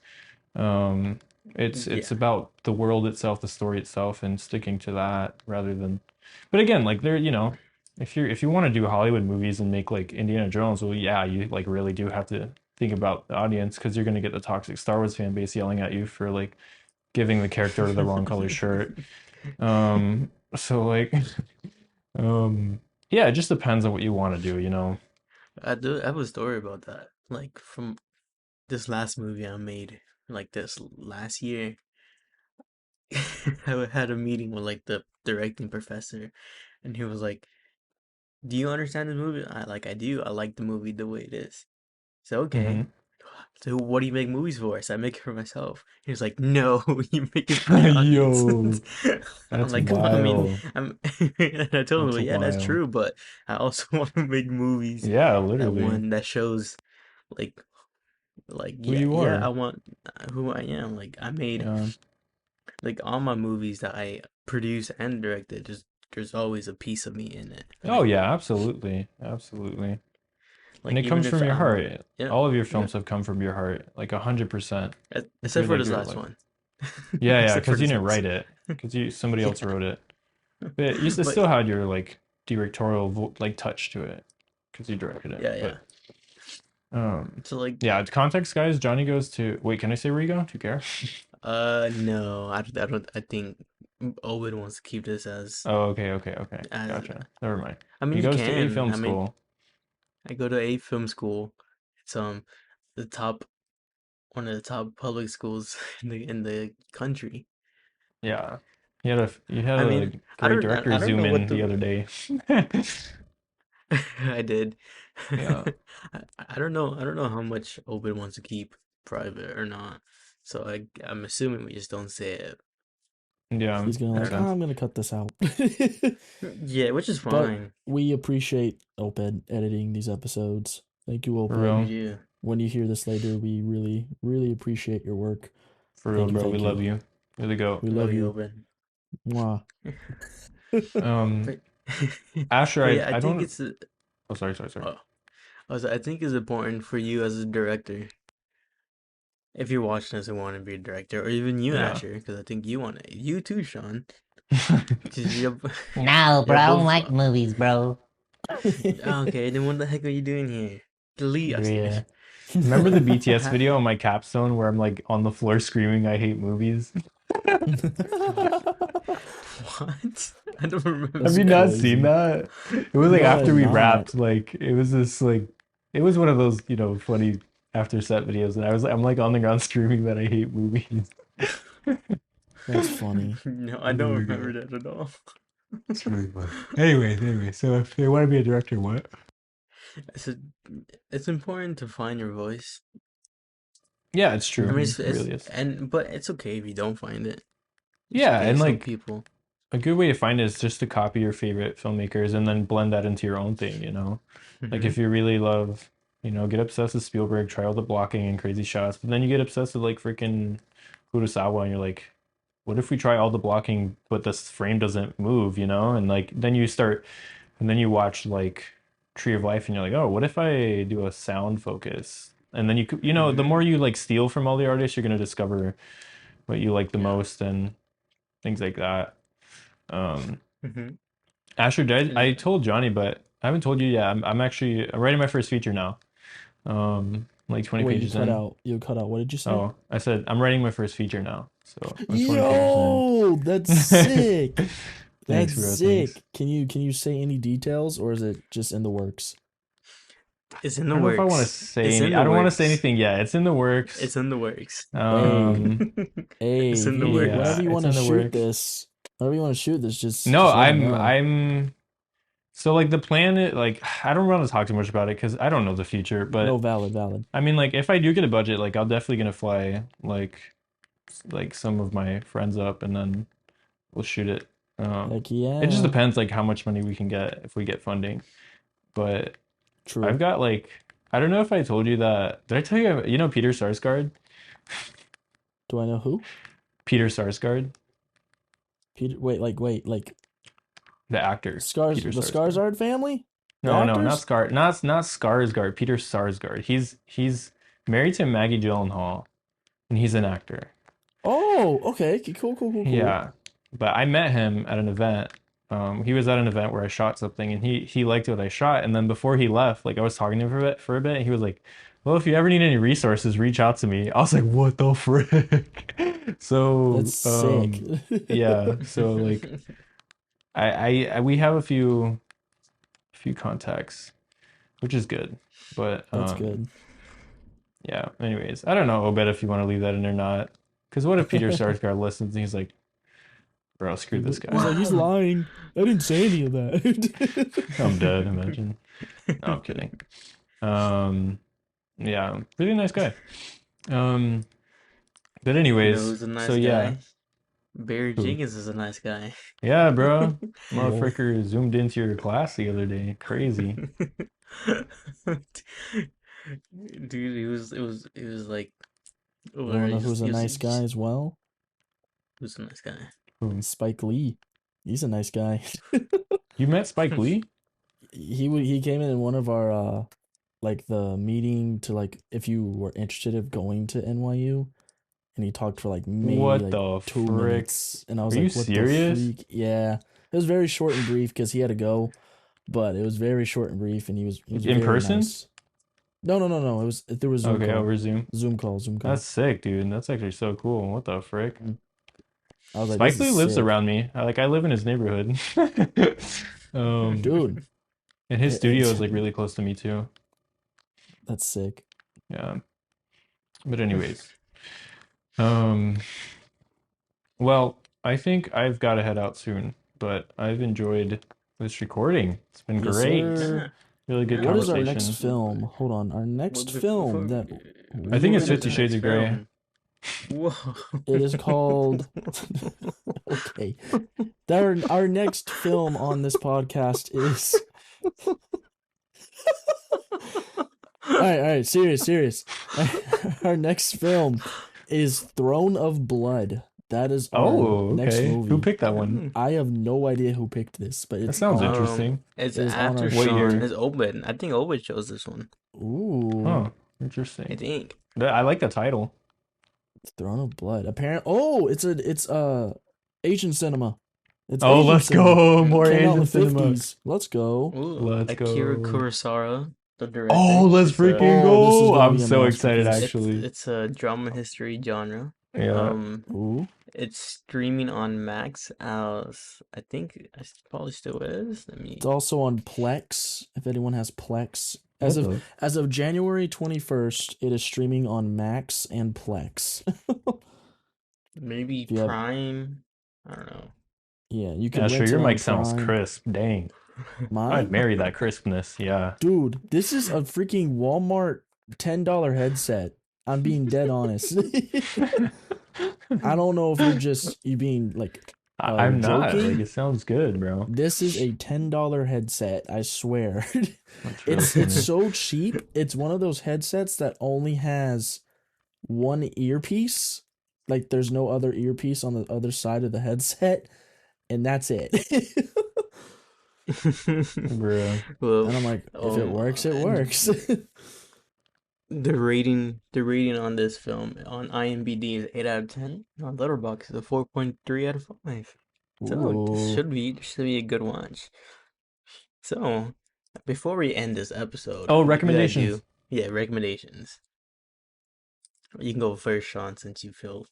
[SPEAKER 4] Um, it's
[SPEAKER 3] Yeah.
[SPEAKER 4] about the world itself, the story itself, and sticking to that rather than. But again, like if you want to do Hollywood movies and make like Indiana Jones, well, yeah, you like really do have to think about the audience because you're gonna get the toxic Star Wars fan base yelling at you for like giving the character the wrong color shirt. So like, um, yeah, it just depends on what you want to do, you know?
[SPEAKER 3] I have a story about that. Like from this last movie I made, like this last year, I had a meeting with like the directing professor, and he was like, "Do you understand this movie?" I do. I like the movie the way it is. So okay.
[SPEAKER 4] Hmm.
[SPEAKER 3] So what do you make movies for? So I make it for myself. He was like, "No, you make it for the audience."
[SPEAKER 4] Yo,
[SPEAKER 3] I'm
[SPEAKER 4] that's
[SPEAKER 3] like, "Come on, I mean,
[SPEAKER 4] wild.
[SPEAKER 3] and I told him,
[SPEAKER 4] That's
[SPEAKER 3] well, yeah, that's
[SPEAKER 4] wild.
[SPEAKER 3] true, but I also want to make movies
[SPEAKER 4] Yeah,
[SPEAKER 3] that
[SPEAKER 4] literally.
[SPEAKER 3] one that shows like
[SPEAKER 4] Who
[SPEAKER 3] yeah,
[SPEAKER 4] you
[SPEAKER 3] yeah, I
[SPEAKER 4] are.
[SPEAKER 3] want who I am. Like I made
[SPEAKER 4] Yeah.
[SPEAKER 3] like all my movies that I produce and directed, there's always a piece of me in it.
[SPEAKER 4] Oh yeah, absolutely. Absolutely. And
[SPEAKER 3] Like
[SPEAKER 4] it
[SPEAKER 3] even
[SPEAKER 4] comes
[SPEAKER 3] if
[SPEAKER 4] from your
[SPEAKER 3] I'm
[SPEAKER 4] heart.
[SPEAKER 3] yeah,
[SPEAKER 4] All of your
[SPEAKER 3] yeah.
[SPEAKER 4] films have come from your heart, like 100%. If
[SPEAKER 3] Except
[SPEAKER 4] you're
[SPEAKER 3] for
[SPEAKER 4] like
[SPEAKER 3] this
[SPEAKER 4] you're
[SPEAKER 3] last
[SPEAKER 4] like
[SPEAKER 3] one.
[SPEAKER 4] yeah, yeah,
[SPEAKER 3] Except for
[SPEAKER 4] because you
[SPEAKER 3] this
[SPEAKER 4] didn't
[SPEAKER 3] last
[SPEAKER 4] write it. Because somebody
[SPEAKER 3] one.
[SPEAKER 4] else wrote it. But you
[SPEAKER 3] But
[SPEAKER 4] still had your like directorial like touch to it because you directed it.
[SPEAKER 3] yeah, yeah.
[SPEAKER 4] But um
[SPEAKER 3] So like
[SPEAKER 4] yeah, context guys, Johnny goes to wait, can I say where you go? Do you care?
[SPEAKER 3] no, I don't I think Owen wants to keep this
[SPEAKER 4] Oh, okay, okay, okay.
[SPEAKER 3] as
[SPEAKER 4] Gotcha. Never mind.
[SPEAKER 3] I mean
[SPEAKER 4] He
[SPEAKER 3] you
[SPEAKER 4] goes to a
[SPEAKER 3] can.
[SPEAKER 4] film
[SPEAKER 3] I mean
[SPEAKER 4] school.
[SPEAKER 3] I go to a film school. It's the top one of the top public schools in the country.
[SPEAKER 4] Yeah. You had
[SPEAKER 3] I
[SPEAKER 4] a
[SPEAKER 3] mean,
[SPEAKER 4] great director
[SPEAKER 3] I don't
[SPEAKER 4] zoom
[SPEAKER 3] know what
[SPEAKER 4] in the
[SPEAKER 3] the
[SPEAKER 4] other day.
[SPEAKER 3] I did.
[SPEAKER 4] Yeah.
[SPEAKER 3] I don't know how much Obed wants to keep private or not. So I'm assuming we just don't say it.
[SPEAKER 4] Yeah.
[SPEAKER 1] He's gonna
[SPEAKER 3] I
[SPEAKER 4] Makes
[SPEAKER 3] don't
[SPEAKER 1] like,
[SPEAKER 3] know.
[SPEAKER 1] oh,
[SPEAKER 4] sense.
[SPEAKER 1] I'm gonna cut this out.
[SPEAKER 3] Yeah, which is
[SPEAKER 1] But
[SPEAKER 3] fine.
[SPEAKER 1] we appreciate Oped editing these episodes. Thank you,
[SPEAKER 4] For
[SPEAKER 1] Oped.
[SPEAKER 4] real.
[SPEAKER 3] Yeah.
[SPEAKER 1] When you hear this later, we really, really appreciate your work.
[SPEAKER 4] For real,
[SPEAKER 1] Thank you,
[SPEAKER 4] bro. We
[SPEAKER 1] thank
[SPEAKER 4] love
[SPEAKER 1] you.
[SPEAKER 4] you. You're the goat.
[SPEAKER 1] We
[SPEAKER 3] Love
[SPEAKER 1] love
[SPEAKER 3] you,
[SPEAKER 1] you.
[SPEAKER 3] Obed.
[SPEAKER 1] Mwah.
[SPEAKER 4] Um,
[SPEAKER 3] But
[SPEAKER 4] Asher,
[SPEAKER 3] but yeah, I
[SPEAKER 4] I
[SPEAKER 3] think
[SPEAKER 4] don't.
[SPEAKER 3] it's
[SPEAKER 4] Oh, sorry.
[SPEAKER 3] oh, I think it's important for you as a director, if you're watching this and want to be a director, or even you,
[SPEAKER 4] Yeah.
[SPEAKER 3] Asher, because I think you want to. You too, Sean, because
[SPEAKER 2] No, bro,
[SPEAKER 3] you're
[SPEAKER 2] I don't
[SPEAKER 3] both.
[SPEAKER 2] like movies, bro.
[SPEAKER 3] Okay, then what the heck are you doing here? Delete us.
[SPEAKER 4] Yeah. Remember the BTS
[SPEAKER 3] Ha-
[SPEAKER 4] video on my capstone where I'm like on the floor screaming, I hate movies?
[SPEAKER 3] What? I don't remember
[SPEAKER 4] Have
[SPEAKER 1] That's
[SPEAKER 4] you not seen
[SPEAKER 1] crazy.
[SPEAKER 4] that? It was like
[SPEAKER 1] No, I
[SPEAKER 4] after
[SPEAKER 1] have
[SPEAKER 4] we
[SPEAKER 1] not.
[SPEAKER 4] wrapped, like it was this like it was one of those, funny after set videos, and I'm like on the ground screaming that I hate movies.
[SPEAKER 1] That's funny.
[SPEAKER 3] No, I don't
[SPEAKER 4] Oh
[SPEAKER 3] remember
[SPEAKER 4] god.
[SPEAKER 3] that at all.
[SPEAKER 4] It's really funny. Anyway, so if they want to be a director, what?
[SPEAKER 3] I said it's important to find your voice.
[SPEAKER 4] Yeah, it's
[SPEAKER 3] I
[SPEAKER 4] true.
[SPEAKER 3] mean,
[SPEAKER 4] It really is.
[SPEAKER 3] but it's okay if you don't find it. It's
[SPEAKER 4] Yeah,
[SPEAKER 3] okay.
[SPEAKER 4] and
[SPEAKER 3] Some
[SPEAKER 4] like
[SPEAKER 3] people.
[SPEAKER 4] a good way to find it is just to copy your favorite filmmakers and then blend that into your own thing, you know? Like
[SPEAKER 3] Hmm.
[SPEAKER 4] if you really love, get obsessed with Spielberg, try all the blocking and crazy shots, but then you get obsessed with like freaking Kurosawa and you're like, what if we try all the blocking but this frame doesn't move, you know? And like then you start and then you watch like Tree of Life and you're like, oh, what if I do a sound focus? And then the
[SPEAKER 3] Hmm.
[SPEAKER 4] more you like steal from all the artists, you're gonna discover what you like the
[SPEAKER 3] Yeah.
[SPEAKER 4] most and things like that. Um,
[SPEAKER 3] Hmm.
[SPEAKER 4] Asher, I
[SPEAKER 3] And
[SPEAKER 4] told Johnny, but I haven't told you yet. I'm writing my first feature now. Like 20
[SPEAKER 1] Wait, you
[SPEAKER 4] pages
[SPEAKER 1] cut
[SPEAKER 4] in.
[SPEAKER 1] out. You cut out. What did you say?
[SPEAKER 4] Oh, I said I'm writing my first feature now. So I'm 20 pages in.
[SPEAKER 1] Yo, that's sick.
[SPEAKER 4] Thanks,
[SPEAKER 1] That's
[SPEAKER 4] bro. Thanks.
[SPEAKER 1] sick. Can you say any details, or is it just in the works?
[SPEAKER 3] it's in
[SPEAKER 4] I
[SPEAKER 3] the
[SPEAKER 4] don't know if I want to
[SPEAKER 3] works.
[SPEAKER 4] say
[SPEAKER 3] It's
[SPEAKER 4] any.
[SPEAKER 3] in the
[SPEAKER 4] I don't want to say
[SPEAKER 3] works.
[SPEAKER 4] anything yet. It's in the works.
[SPEAKER 3] It's in the works.
[SPEAKER 1] Hey,
[SPEAKER 4] Um,
[SPEAKER 3] It's
[SPEAKER 1] hey, if
[SPEAKER 3] in
[SPEAKER 1] you
[SPEAKER 3] the
[SPEAKER 1] need
[SPEAKER 3] works.
[SPEAKER 1] whenever
[SPEAKER 4] yeah,
[SPEAKER 1] you
[SPEAKER 4] it's
[SPEAKER 1] want
[SPEAKER 4] in
[SPEAKER 1] to
[SPEAKER 4] the
[SPEAKER 1] shoot
[SPEAKER 4] works.
[SPEAKER 1] this, whenever you want to shoot this, just
[SPEAKER 4] No,
[SPEAKER 1] just let me know.
[SPEAKER 4] so like the plan like I don't want to talk too much about it because I don't know the future,
[SPEAKER 1] No,
[SPEAKER 4] but
[SPEAKER 1] valid, valid.
[SPEAKER 4] I mean like if I do get a budget, like I'll definitely gonna fly like some of my friends up and then we'll shoot it.
[SPEAKER 1] Heck
[SPEAKER 4] It just
[SPEAKER 1] yeah.
[SPEAKER 4] depends like how much money we can get if we get funding. But I've
[SPEAKER 1] True.
[SPEAKER 4] got like I don't know if I told you that. Did I tell you Peter Sarsgaard?
[SPEAKER 1] Do I know who?
[SPEAKER 4] Peter Sarsgaard,
[SPEAKER 1] Peter. Wait, like
[SPEAKER 4] the actor.
[SPEAKER 1] Scars,
[SPEAKER 4] Peter
[SPEAKER 1] the
[SPEAKER 4] Sarsgaard.
[SPEAKER 1] Skarsgård family, the
[SPEAKER 4] No, not
[SPEAKER 1] actors.
[SPEAKER 4] Scar, not Skarsgård. Peter Sarsgaard. He's married to Maggie Gyllenhaal, and he's an actor.
[SPEAKER 1] Oh, okay. Cool, cool, cool, cool.
[SPEAKER 4] Yeah, but I met him at an event. He was at an event where I shot something, and he liked what I shot. And then before he left, like I was talking to him for a bit, and he was like, "Well, if you ever need any resources, reach out to me." I was like, "What the frick?"
[SPEAKER 1] That's
[SPEAKER 4] So,
[SPEAKER 1] sick.
[SPEAKER 4] yeah. So like, we have a few contacts, which is good. But
[SPEAKER 1] That's good.
[SPEAKER 4] yeah. Anyways, I don't know, Obed, if you want to leave that in or not. Because what if Peter Sarsgaard listens and he's like, "Bro, screw this
[SPEAKER 1] He's
[SPEAKER 4] guy."
[SPEAKER 1] like, he's lying. I didn't say any of
[SPEAKER 4] I'm
[SPEAKER 1] that.
[SPEAKER 4] dead. Imagine. No, I'm kidding. Um, yeah, really nice guy. Um, but
[SPEAKER 3] You know
[SPEAKER 4] anyways,
[SPEAKER 3] who's a
[SPEAKER 4] so
[SPEAKER 3] nice
[SPEAKER 4] yeah,
[SPEAKER 3] guy? Barry
[SPEAKER 4] who?
[SPEAKER 3] Jenkins is a nice guy.
[SPEAKER 4] Yeah, bro,
[SPEAKER 1] Lol.
[SPEAKER 4] motherfucker zoomed into your class the other day. Crazy.
[SPEAKER 3] Dude, it was like
[SPEAKER 1] You want to
[SPEAKER 3] literally
[SPEAKER 1] know
[SPEAKER 3] just
[SPEAKER 1] who's a nice guy as well?
[SPEAKER 3] he was a nice guy.
[SPEAKER 4] Who?
[SPEAKER 1] Spike Lee. He's a nice guy.
[SPEAKER 4] You met Spike Lee?
[SPEAKER 1] He came in one of our like the meeting to like if you were interested of going to NYU, and he talked for like maybe
[SPEAKER 4] What
[SPEAKER 1] like
[SPEAKER 4] the
[SPEAKER 1] two
[SPEAKER 4] frick?
[SPEAKER 1] minutes, and I
[SPEAKER 4] Are
[SPEAKER 1] was
[SPEAKER 4] you
[SPEAKER 1] like, what the
[SPEAKER 4] serious?
[SPEAKER 1] freak? Yeah, it was very short and brief because he had to go, but it was very short and brief, and he was
[SPEAKER 4] In
[SPEAKER 1] very
[SPEAKER 4] person?
[SPEAKER 1] nice. No. It was there was Zoom
[SPEAKER 4] Okay,
[SPEAKER 1] call,
[SPEAKER 4] over Zoom.
[SPEAKER 1] Zoom
[SPEAKER 4] That's
[SPEAKER 1] call.
[SPEAKER 4] sick, dude. That's actually so cool. What the frick?
[SPEAKER 1] Mhm. I was like, this
[SPEAKER 4] Spike
[SPEAKER 1] is
[SPEAKER 4] Lee lives
[SPEAKER 1] sick,
[SPEAKER 4] around me. I live in his neighborhood. Um,
[SPEAKER 1] dude.
[SPEAKER 4] and his studio
[SPEAKER 1] It's
[SPEAKER 4] is like really close to me too.
[SPEAKER 1] that's sick.
[SPEAKER 4] Yeah. But anyways, um, well, I think I've got to head out soon, but I've enjoyed this recording. It's been
[SPEAKER 1] Yes,
[SPEAKER 4] great.
[SPEAKER 1] sir.
[SPEAKER 4] Really good
[SPEAKER 1] What is our next
[SPEAKER 4] conversation.
[SPEAKER 1] film? Hold on. Our next film that
[SPEAKER 4] I
[SPEAKER 1] we
[SPEAKER 4] think
[SPEAKER 1] were
[SPEAKER 4] it's
[SPEAKER 1] gonna
[SPEAKER 4] 50
[SPEAKER 3] the
[SPEAKER 4] Shades
[SPEAKER 3] next
[SPEAKER 4] of Grey.
[SPEAKER 3] film. Whoa.
[SPEAKER 1] It is called. Okay. Our next film on this podcast is. All right. Serious. Our next film is Throne of Blood. That is our
[SPEAKER 4] Oh,
[SPEAKER 1] next
[SPEAKER 4] okay. Who
[SPEAKER 1] movie.
[SPEAKER 4] picked that one?
[SPEAKER 1] I have no idea who picked this, but
[SPEAKER 4] That
[SPEAKER 1] it's
[SPEAKER 4] sounds
[SPEAKER 1] on.
[SPEAKER 4] interesting.
[SPEAKER 3] It's
[SPEAKER 1] It is on
[SPEAKER 3] after
[SPEAKER 1] our
[SPEAKER 4] What
[SPEAKER 3] Sean.
[SPEAKER 4] year?
[SPEAKER 3] It's Obed. I think Obed chose this one.
[SPEAKER 1] Ooh,
[SPEAKER 4] Oh,
[SPEAKER 3] I
[SPEAKER 4] interesting.
[SPEAKER 3] think.
[SPEAKER 4] I like the title.
[SPEAKER 1] Throne of Blood. Apparently, it's Asian cinema. It's
[SPEAKER 4] Oh,
[SPEAKER 1] Asian
[SPEAKER 4] let's
[SPEAKER 1] cinema.
[SPEAKER 4] go. More
[SPEAKER 1] Came out in
[SPEAKER 4] Asian
[SPEAKER 1] the
[SPEAKER 4] cinema.
[SPEAKER 1] 50s. Let's go.
[SPEAKER 3] Ooh,
[SPEAKER 4] Let's
[SPEAKER 3] Akira
[SPEAKER 4] go.
[SPEAKER 3] Kurosawa, the director.
[SPEAKER 4] Oh, let's freaking
[SPEAKER 1] Oh, this is
[SPEAKER 4] go.
[SPEAKER 1] gonna
[SPEAKER 4] I'm
[SPEAKER 1] be a
[SPEAKER 4] so excited,
[SPEAKER 1] masterpiece.
[SPEAKER 4] actually.
[SPEAKER 3] It's a drama history genre.
[SPEAKER 4] Yeah.
[SPEAKER 1] Ooh,
[SPEAKER 3] It's streaming on Max as I think it probably still is. Let me.
[SPEAKER 1] it's also on Plex. If anyone has Plex,
[SPEAKER 4] What the-
[SPEAKER 1] as of January 21st, it is streaming on Max and Plex.
[SPEAKER 3] Maybe
[SPEAKER 1] If you have-
[SPEAKER 3] Prime. I don't know.
[SPEAKER 1] Yeah, you can
[SPEAKER 4] Yeah,
[SPEAKER 1] rent
[SPEAKER 4] sure.
[SPEAKER 1] it
[SPEAKER 4] Your
[SPEAKER 1] on
[SPEAKER 4] mic sounds
[SPEAKER 1] Prime.
[SPEAKER 4] crisp. Dang. I'd
[SPEAKER 1] Mine,
[SPEAKER 4] marry that crispness. Yeah.
[SPEAKER 1] dude, this is a freaking Walmart $10 headset. I'm being dead honest. I don't know if you being like
[SPEAKER 4] I'm not.
[SPEAKER 1] joking.
[SPEAKER 4] Like, it sounds good, bro.
[SPEAKER 1] This is a $10 headset, I swear.
[SPEAKER 4] That's really
[SPEAKER 1] It's
[SPEAKER 4] funny.
[SPEAKER 1] so cheap. It's one of those headsets that only has one earpiece. Like there's no other earpiece on the other side of the headset, and that's it.
[SPEAKER 4] Bro.
[SPEAKER 3] Well,
[SPEAKER 1] And I'm like, if it works, it
[SPEAKER 3] and
[SPEAKER 1] works.
[SPEAKER 3] the rating on this film on IMDb is 8 out of 10. On Letterboxd is a 4.3 out of 5. So this
[SPEAKER 1] Ooh.
[SPEAKER 3] should be a good watch. So before we end this episode,
[SPEAKER 4] Oh,
[SPEAKER 3] we gotta
[SPEAKER 4] recommendations.
[SPEAKER 3] recommendations. You can go first, Sean, since you feel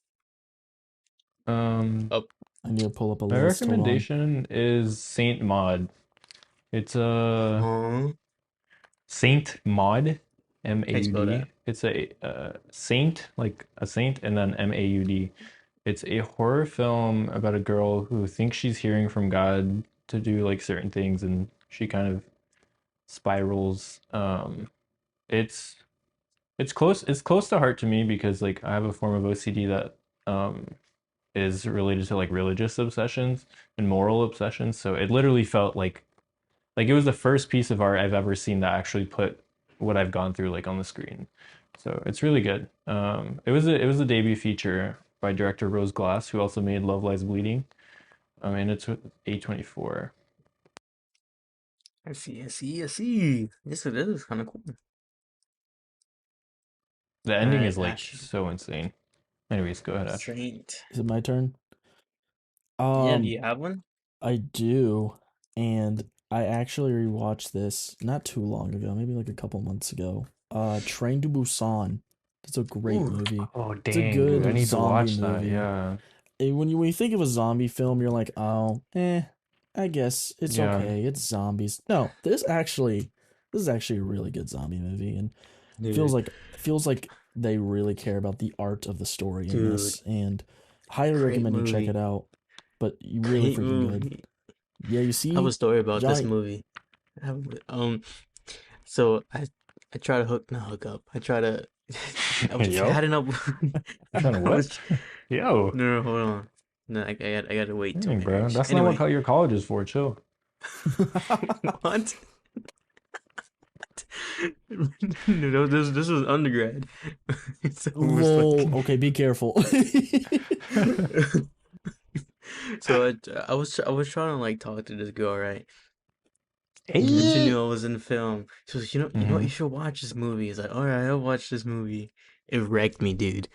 [SPEAKER 4] Oh,
[SPEAKER 1] I need to pull up a
[SPEAKER 4] my
[SPEAKER 1] list. Hold on.
[SPEAKER 4] recommendation is Saint Maud. It's a
[SPEAKER 3] huh?
[SPEAKER 4] Saint Maud,
[SPEAKER 3] How you spell
[SPEAKER 4] MAUD.
[SPEAKER 3] that?
[SPEAKER 4] It's a saint, like a saint, and then MAUD. It's a horror film about a girl who thinks she's hearing from God to do like certain things, and she kind of spirals. It's close to heart to me because like I have a form of OCD that is related to like religious obsessions and moral obsessions. So it literally felt like it was the first piece of art I've ever seen that actually put what I've gone through like on the screen. So it's really good. It was a debut feature by director Rose Glass, who also made Love Lies Bleeding. And it's with A24.
[SPEAKER 3] I see. This is kind of cool.
[SPEAKER 4] The ending
[SPEAKER 3] Alright,
[SPEAKER 4] is like
[SPEAKER 3] Ash.
[SPEAKER 4] so insane. Anyways, go ahead, Ash.
[SPEAKER 3] Saint.
[SPEAKER 1] Is it my turn?
[SPEAKER 3] Yeah, do you have one?
[SPEAKER 1] I do, and I actually rewatched this not too long ago, maybe like a couple months ago. Train to Busan. It's a great
[SPEAKER 3] Ooh.
[SPEAKER 1] movie.
[SPEAKER 4] Oh
[SPEAKER 1] It's a
[SPEAKER 4] dang,
[SPEAKER 1] good
[SPEAKER 4] dude, I need to
[SPEAKER 1] zombie
[SPEAKER 4] watch that.
[SPEAKER 1] movie.
[SPEAKER 4] Yeah.
[SPEAKER 1] When you think of a zombie film, you're like, oh, I guess it's
[SPEAKER 4] Yeah.
[SPEAKER 1] okay. It's zombies. No, this is actually a really good zombie movie, and feels like they really care about the art of the story in this, and highly
[SPEAKER 3] Great
[SPEAKER 1] recommend you check
[SPEAKER 3] movie.
[SPEAKER 1] it out. But you really
[SPEAKER 3] Great
[SPEAKER 1] freaking good.
[SPEAKER 3] movie.
[SPEAKER 1] Yeah, you
[SPEAKER 3] I have
[SPEAKER 1] see,
[SPEAKER 3] a story about this
[SPEAKER 1] Johnny.
[SPEAKER 3] movie. So I try to not hook up. I try to. I was
[SPEAKER 4] Yo.
[SPEAKER 3] chatting up.
[SPEAKER 4] I don't know
[SPEAKER 3] I was-
[SPEAKER 4] what. Yo.
[SPEAKER 3] No, hold on. No, I gotta wait till
[SPEAKER 4] Dang,
[SPEAKER 3] I
[SPEAKER 4] bro.
[SPEAKER 3] finish.
[SPEAKER 4] That's
[SPEAKER 3] Anyway,
[SPEAKER 4] not what your college is for. Chill.
[SPEAKER 3] what? No, this was undergrad. So it was
[SPEAKER 1] Lol.
[SPEAKER 3] like-
[SPEAKER 1] Okay, be careful.
[SPEAKER 3] So I was trying to like talk to this girl, right?
[SPEAKER 4] Hey.
[SPEAKER 3] And she knew I was in the film. She was, you know what, you
[SPEAKER 4] Mhm.
[SPEAKER 3] should watch this movie. It's like, all right, I'll watch this movie. It wrecked me, dude.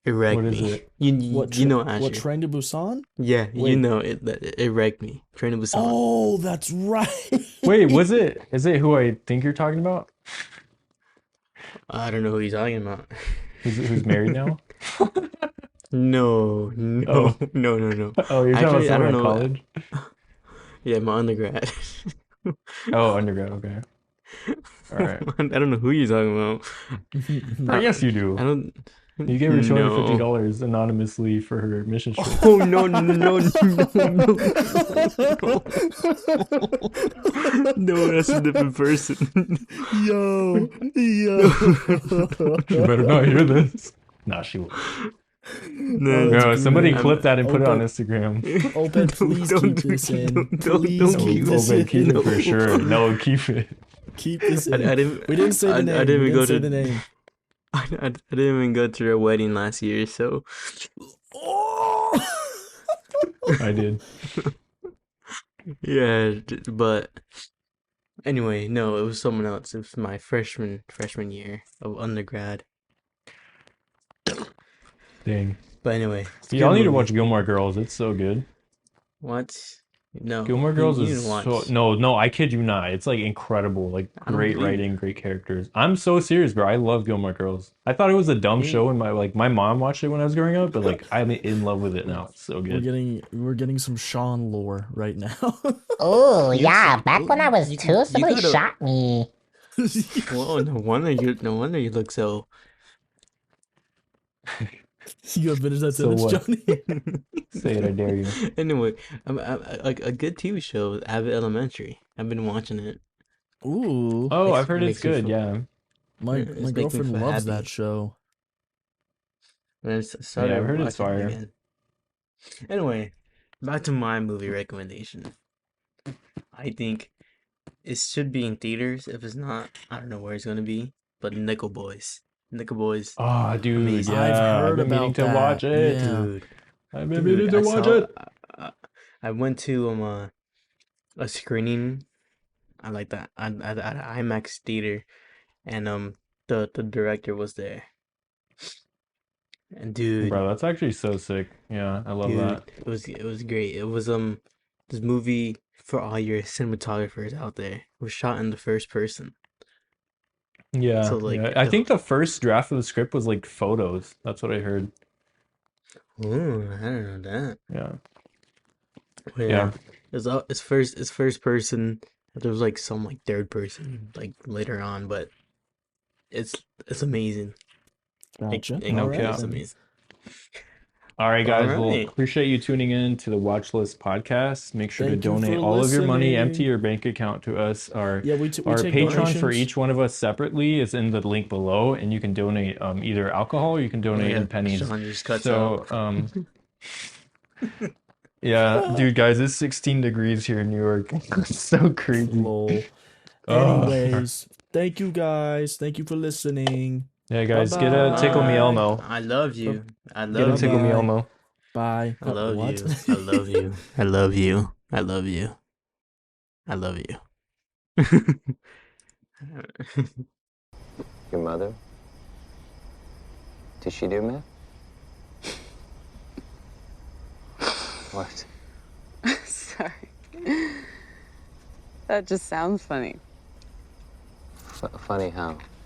[SPEAKER 3] It wrecked
[SPEAKER 4] What is
[SPEAKER 3] me.
[SPEAKER 4] it?
[SPEAKER 3] You know Asher.
[SPEAKER 1] What Train to Busan?
[SPEAKER 3] Yeah, you
[SPEAKER 1] Wait.
[SPEAKER 3] know it wrecked me. Train to Busan.
[SPEAKER 1] Oh, that's right.
[SPEAKER 4] Wait, is it who I think you're talking about?
[SPEAKER 3] I don't know who he's talking about.
[SPEAKER 4] Who's married now?
[SPEAKER 3] No.
[SPEAKER 4] Oh.
[SPEAKER 3] No.
[SPEAKER 4] Oh, you're talking about
[SPEAKER 3] Actually, I
[SPEAKER 4] someone
[SPEAKER 3] don't
[SPEAKER 4] at
[SPEAKER 3] know.
[SPEAKER 4] college?
[SPEAKER 3] Yeah, my undergrad.
[SPEAKER 4] Oh, undergrad, okay. All right.
[SPEAKER 3] I don't know who you're talking about.
[SPEAKER 4] I guess you do.
[SPEAKER 3] I don't.
[SPEAKER 4] You gave her
[SPEAKER 3] No.
[SPEAKER 4] $250 anonymously for her mission trip.
[SPEAKER 3] Oh no no no no no no! No, that's a different person.
[SPEAKER 1] Yo.
[SPEAKER 4] She better not hear this. Nah, she will.
[SPEAKER 3] No,
[SPEAKER 1] that's
[SPEAKER 4] No, somebody
[SPEAKER 1] great.
[SPEAKER 4] clip that and put it on
[SPEAKER 1] Open-
[SPEAKER 4] Instagram.
[SPEAKER 1] Obed, please
[SPEAKER 3] don't
[SPEAKER 1] keep
[SPEAKER 3] do-
[SPEAKER 1] this in.
[SPEAKER 3] don't
[SPEAKER 1] Please
[SPEAKER 3] keep
[SPEAKER 1] keep
[SPEAKER 3] this
[SPEAKER 1] this
[SPEAKER 4] Obed, keep
[SPEAKER 1] in.
[SPEAKER 4] it for
[SPEAKER 3] No.
[SPEAKER 4] sure. No, keep it.
[SPEAKER 1] Keep this
[SPEAKER 3] I
[SPEAKER 1] in.
[SPEAKER 3] didn't.
[SPEAKER 1] We didn't say the name.
[SPEAKER 3] I didn't
[SPEAKER 1] We
[SPEAKER 3] even go
[SPEAKER 1] didn't say
[SPEAKER 3] to
[SPEAKER 1] the name.
[SPEAKER 3] I didn't even go to her wedding last year, so
[SPEAKER 1] Oh!
[SPEAKER 4] I did.
[SPEAKER 3] yeah. But anyway, no, it was someone else. It was my freshman year of undergrad.
[SPEAKER 4] Dang.
[SPEAKER 3] But anyway, it's a
[SPEAKER 4] Y'all
[SPEAKER 3] good
[SPEAKER 4] need to
[SPEAKER 3] movie.
[SPEAKER 4] watch Gilmore Girls. It's so good.
[SPEAKER 3] What? No,
[SPEAKER 4] Gilmore Girls
[SPEAKER 3] you
[SPEAKER 4] is
[SPEAKER 3] need to watch.
[SPEAKER 4] so no, I kid you not. It's like incredible. Like
[SPEAKER 3] I don't
[SPEAKER 4] great
[SPEAKER 3] believe
[SPEAKER 4] writing,
[SPEAKER 3] you.
[SPEAKER 4] great characters. I'm so serious, bro. I love Gilmore Girls. I thought it was a dumb
[SPEAKER 3] Yeah.
[SPEAKER 4] show and my mom watched it when I was growing up, but like I'm in love with it now. It's so
[SPEAKER 1] We're
[SPEAKER 4] good.
[SPEAKER 1] getting some Sean lore right now.
[SPEAKER 2] Oh,
[SPEAKER 3] You
[SPEAKER 2] yeah,
[SPEAKER 3] s-
[SPEAKER 2] back when I was
[SPEAKER 3] you
[SPEAKER 2] 2, somebody
[SPEAKER 3] gotta.
[SPEAKER 2] shot me.
[SPEAKER 3] Whoa, no wonder you look so.
[SPEAKER 1] You gonna finish that
[SPEAKER 4] So
[SPEAKER 1] sentence,
[SPEAKER 4] what?
[SPEAKER 1] Johnny?
[SPEAKER 4] Say it, I dare you.
[SPEAKER 3] Anyway, like a good TV show is Abbott Elementary. I've been watching it.
[SPEAKER 1] Ooh,
[SPEAKER 4] Oh,
[SPEAKER 3] Makes
[SPEAKER 4] I've heard it's
[SPEAKER 3] makes me
[SPEAKER 4] good,
[SPEAKER 3] feel
[SPEAKER 4] yeah.
[SPEAKER 1] my
[SPEAKER 3] it's making me
[SPEAKER 1] girlfriend
[SPEAKER 3] feel
[SPEAKER 1] loves
[SPEAKER 3] happy.
[SPEAKER 1] that show.
[SPEAKER 3] And I
[SPEAKER 4] Yeah,
[SPEAKER 3] started
[SPEAKER 4] I've heard it's
[SPEAKER 3] watching it
[SPEAKER 4] fire.
[SPEAKER 3] again. Anyway, back to my movie recommendation. I think it should be in theaters. If it's not, I don't know where it's gonna be. But Nickel Boys. Nickel Boys.
[SPEAKER 4] Oh, dude,
[SPEAKER 3] Amazing.
[SPEAKER 1] I've
[SPEAKER 4] yeah. I've
[SPEAKER 1] heard
[SPEAKER 4] been meaning
[SPEAKER 1] about
[SPEAKER 4] to watch
[SPEAKER 1] that.
[SPEAKER 4] it.
[SPEAKER 1] Yeah.
[SPEAKER 3] Dude,
[SPEAKER 4] I've been meaning
[SPEAKER 3] dude,
[SPEAKER 4] to
[SPEAKER 3] I
[SPEAKER 4] watch
[SPEAKER 3] saw.
[SPEAKER 4] it.
[SPEAKER 3] I went to a screening. I like that. At an IMAX theater, and the director was there. And
[SPEAKER 4] Bro, that's actually so sick. Yeah, I love
[SPEAKER 3] dude,
[SPEAKER 4] that.
[SPEAKER 3] it was great. It was this movie for all your cinematographers out there. It was shot in the first person.
[SPEAKER 4] Yeah,
[SPEAKER 3] So like
[SPEAKER 4] yeah. I think the first draft of the script was like photos. That's what I heard.
[SPEAKER 3] oh, I don't know that.
[SPEAKER 4] Yeah.
[SPEAKER 3] But
[SPEAKER 4] Yeah.
[SPEAKER 3] yeah, it's first person. There was like some like third person like later on, but it's amazing.
[SPEAKER 1] Gotcha.
[SPEAKER 3] It
[SPEAKER 4] No
[SPEAKER 1] All right
[SPEAKER 3] it's
[SPEAKER 4] cap.
[SPEAKER 1] then.
[SPEAKER 3] amazing.
[SPEAKER 4] All right,
[SPEAKER 3] All
[SPEAKER 4] guys. Well,
[SPEAKER 3] right.
[SPEAKER 4] appreciate you tuning in to the Watch List podcast. Make sure to
[SPEAKER 1] Thank you for
[SPEAKER 4] donate all of your money, empty
[SPEAKER 1] listening.
[SPEAKER 4] your bank account to us. Our
[SPEAKER 1] Yeah, we
[SPEAKER 4] our
[SPEAKER 1] take
[SPEAKER 4] Patreon for
[SPEAKER 1] donations.
[SPEAKER 4] each one of us separately is in the link below, and you can donate either alcohol or you can donate in pennies.
[SPEAKER 3] Sean just cuts
[SPEAKER 4] So
[SPEAKER 3] out.
[SPEAKER 4] yeah, dude, guys, it's 16 degrees here in New York. It's so crazy.
[SPEAKER 1] Lol.
[SPEAKER 4] Ugh.
[SPEAKER 1] Anyways, thank you guys. Thank you for listening.
[SPEAKER 4] Yeah, guys, get a
[SPEAKER 1] Bye-bye.
[SPEAKER 4] Tickle Me
[SPEAKER 3] Bye.
[SPEAKER 4] Elmo.
[SPEAKER 3] I love you. I
[SPEAKER 4] Get a
[SPEAKER 3] love
[SPEAKER 4] Tickle Me
[SPEAKER 3] you.
[SPEAKER 1] Bye-bye.
[SPEAKER 4] Elmo.
[SPEAKER 1] Bye.
[SPEAKER 3] I love
[SPEAKER 1] What?
[SPEAKER 3] you. I love you. I love you. I love you. I love you.
[SPEAKER 5] Your mother? Did she do meth? What?
[SPEAKER 6] Sorry. That just sounds funny.
[SPEAKER 5] Funny how?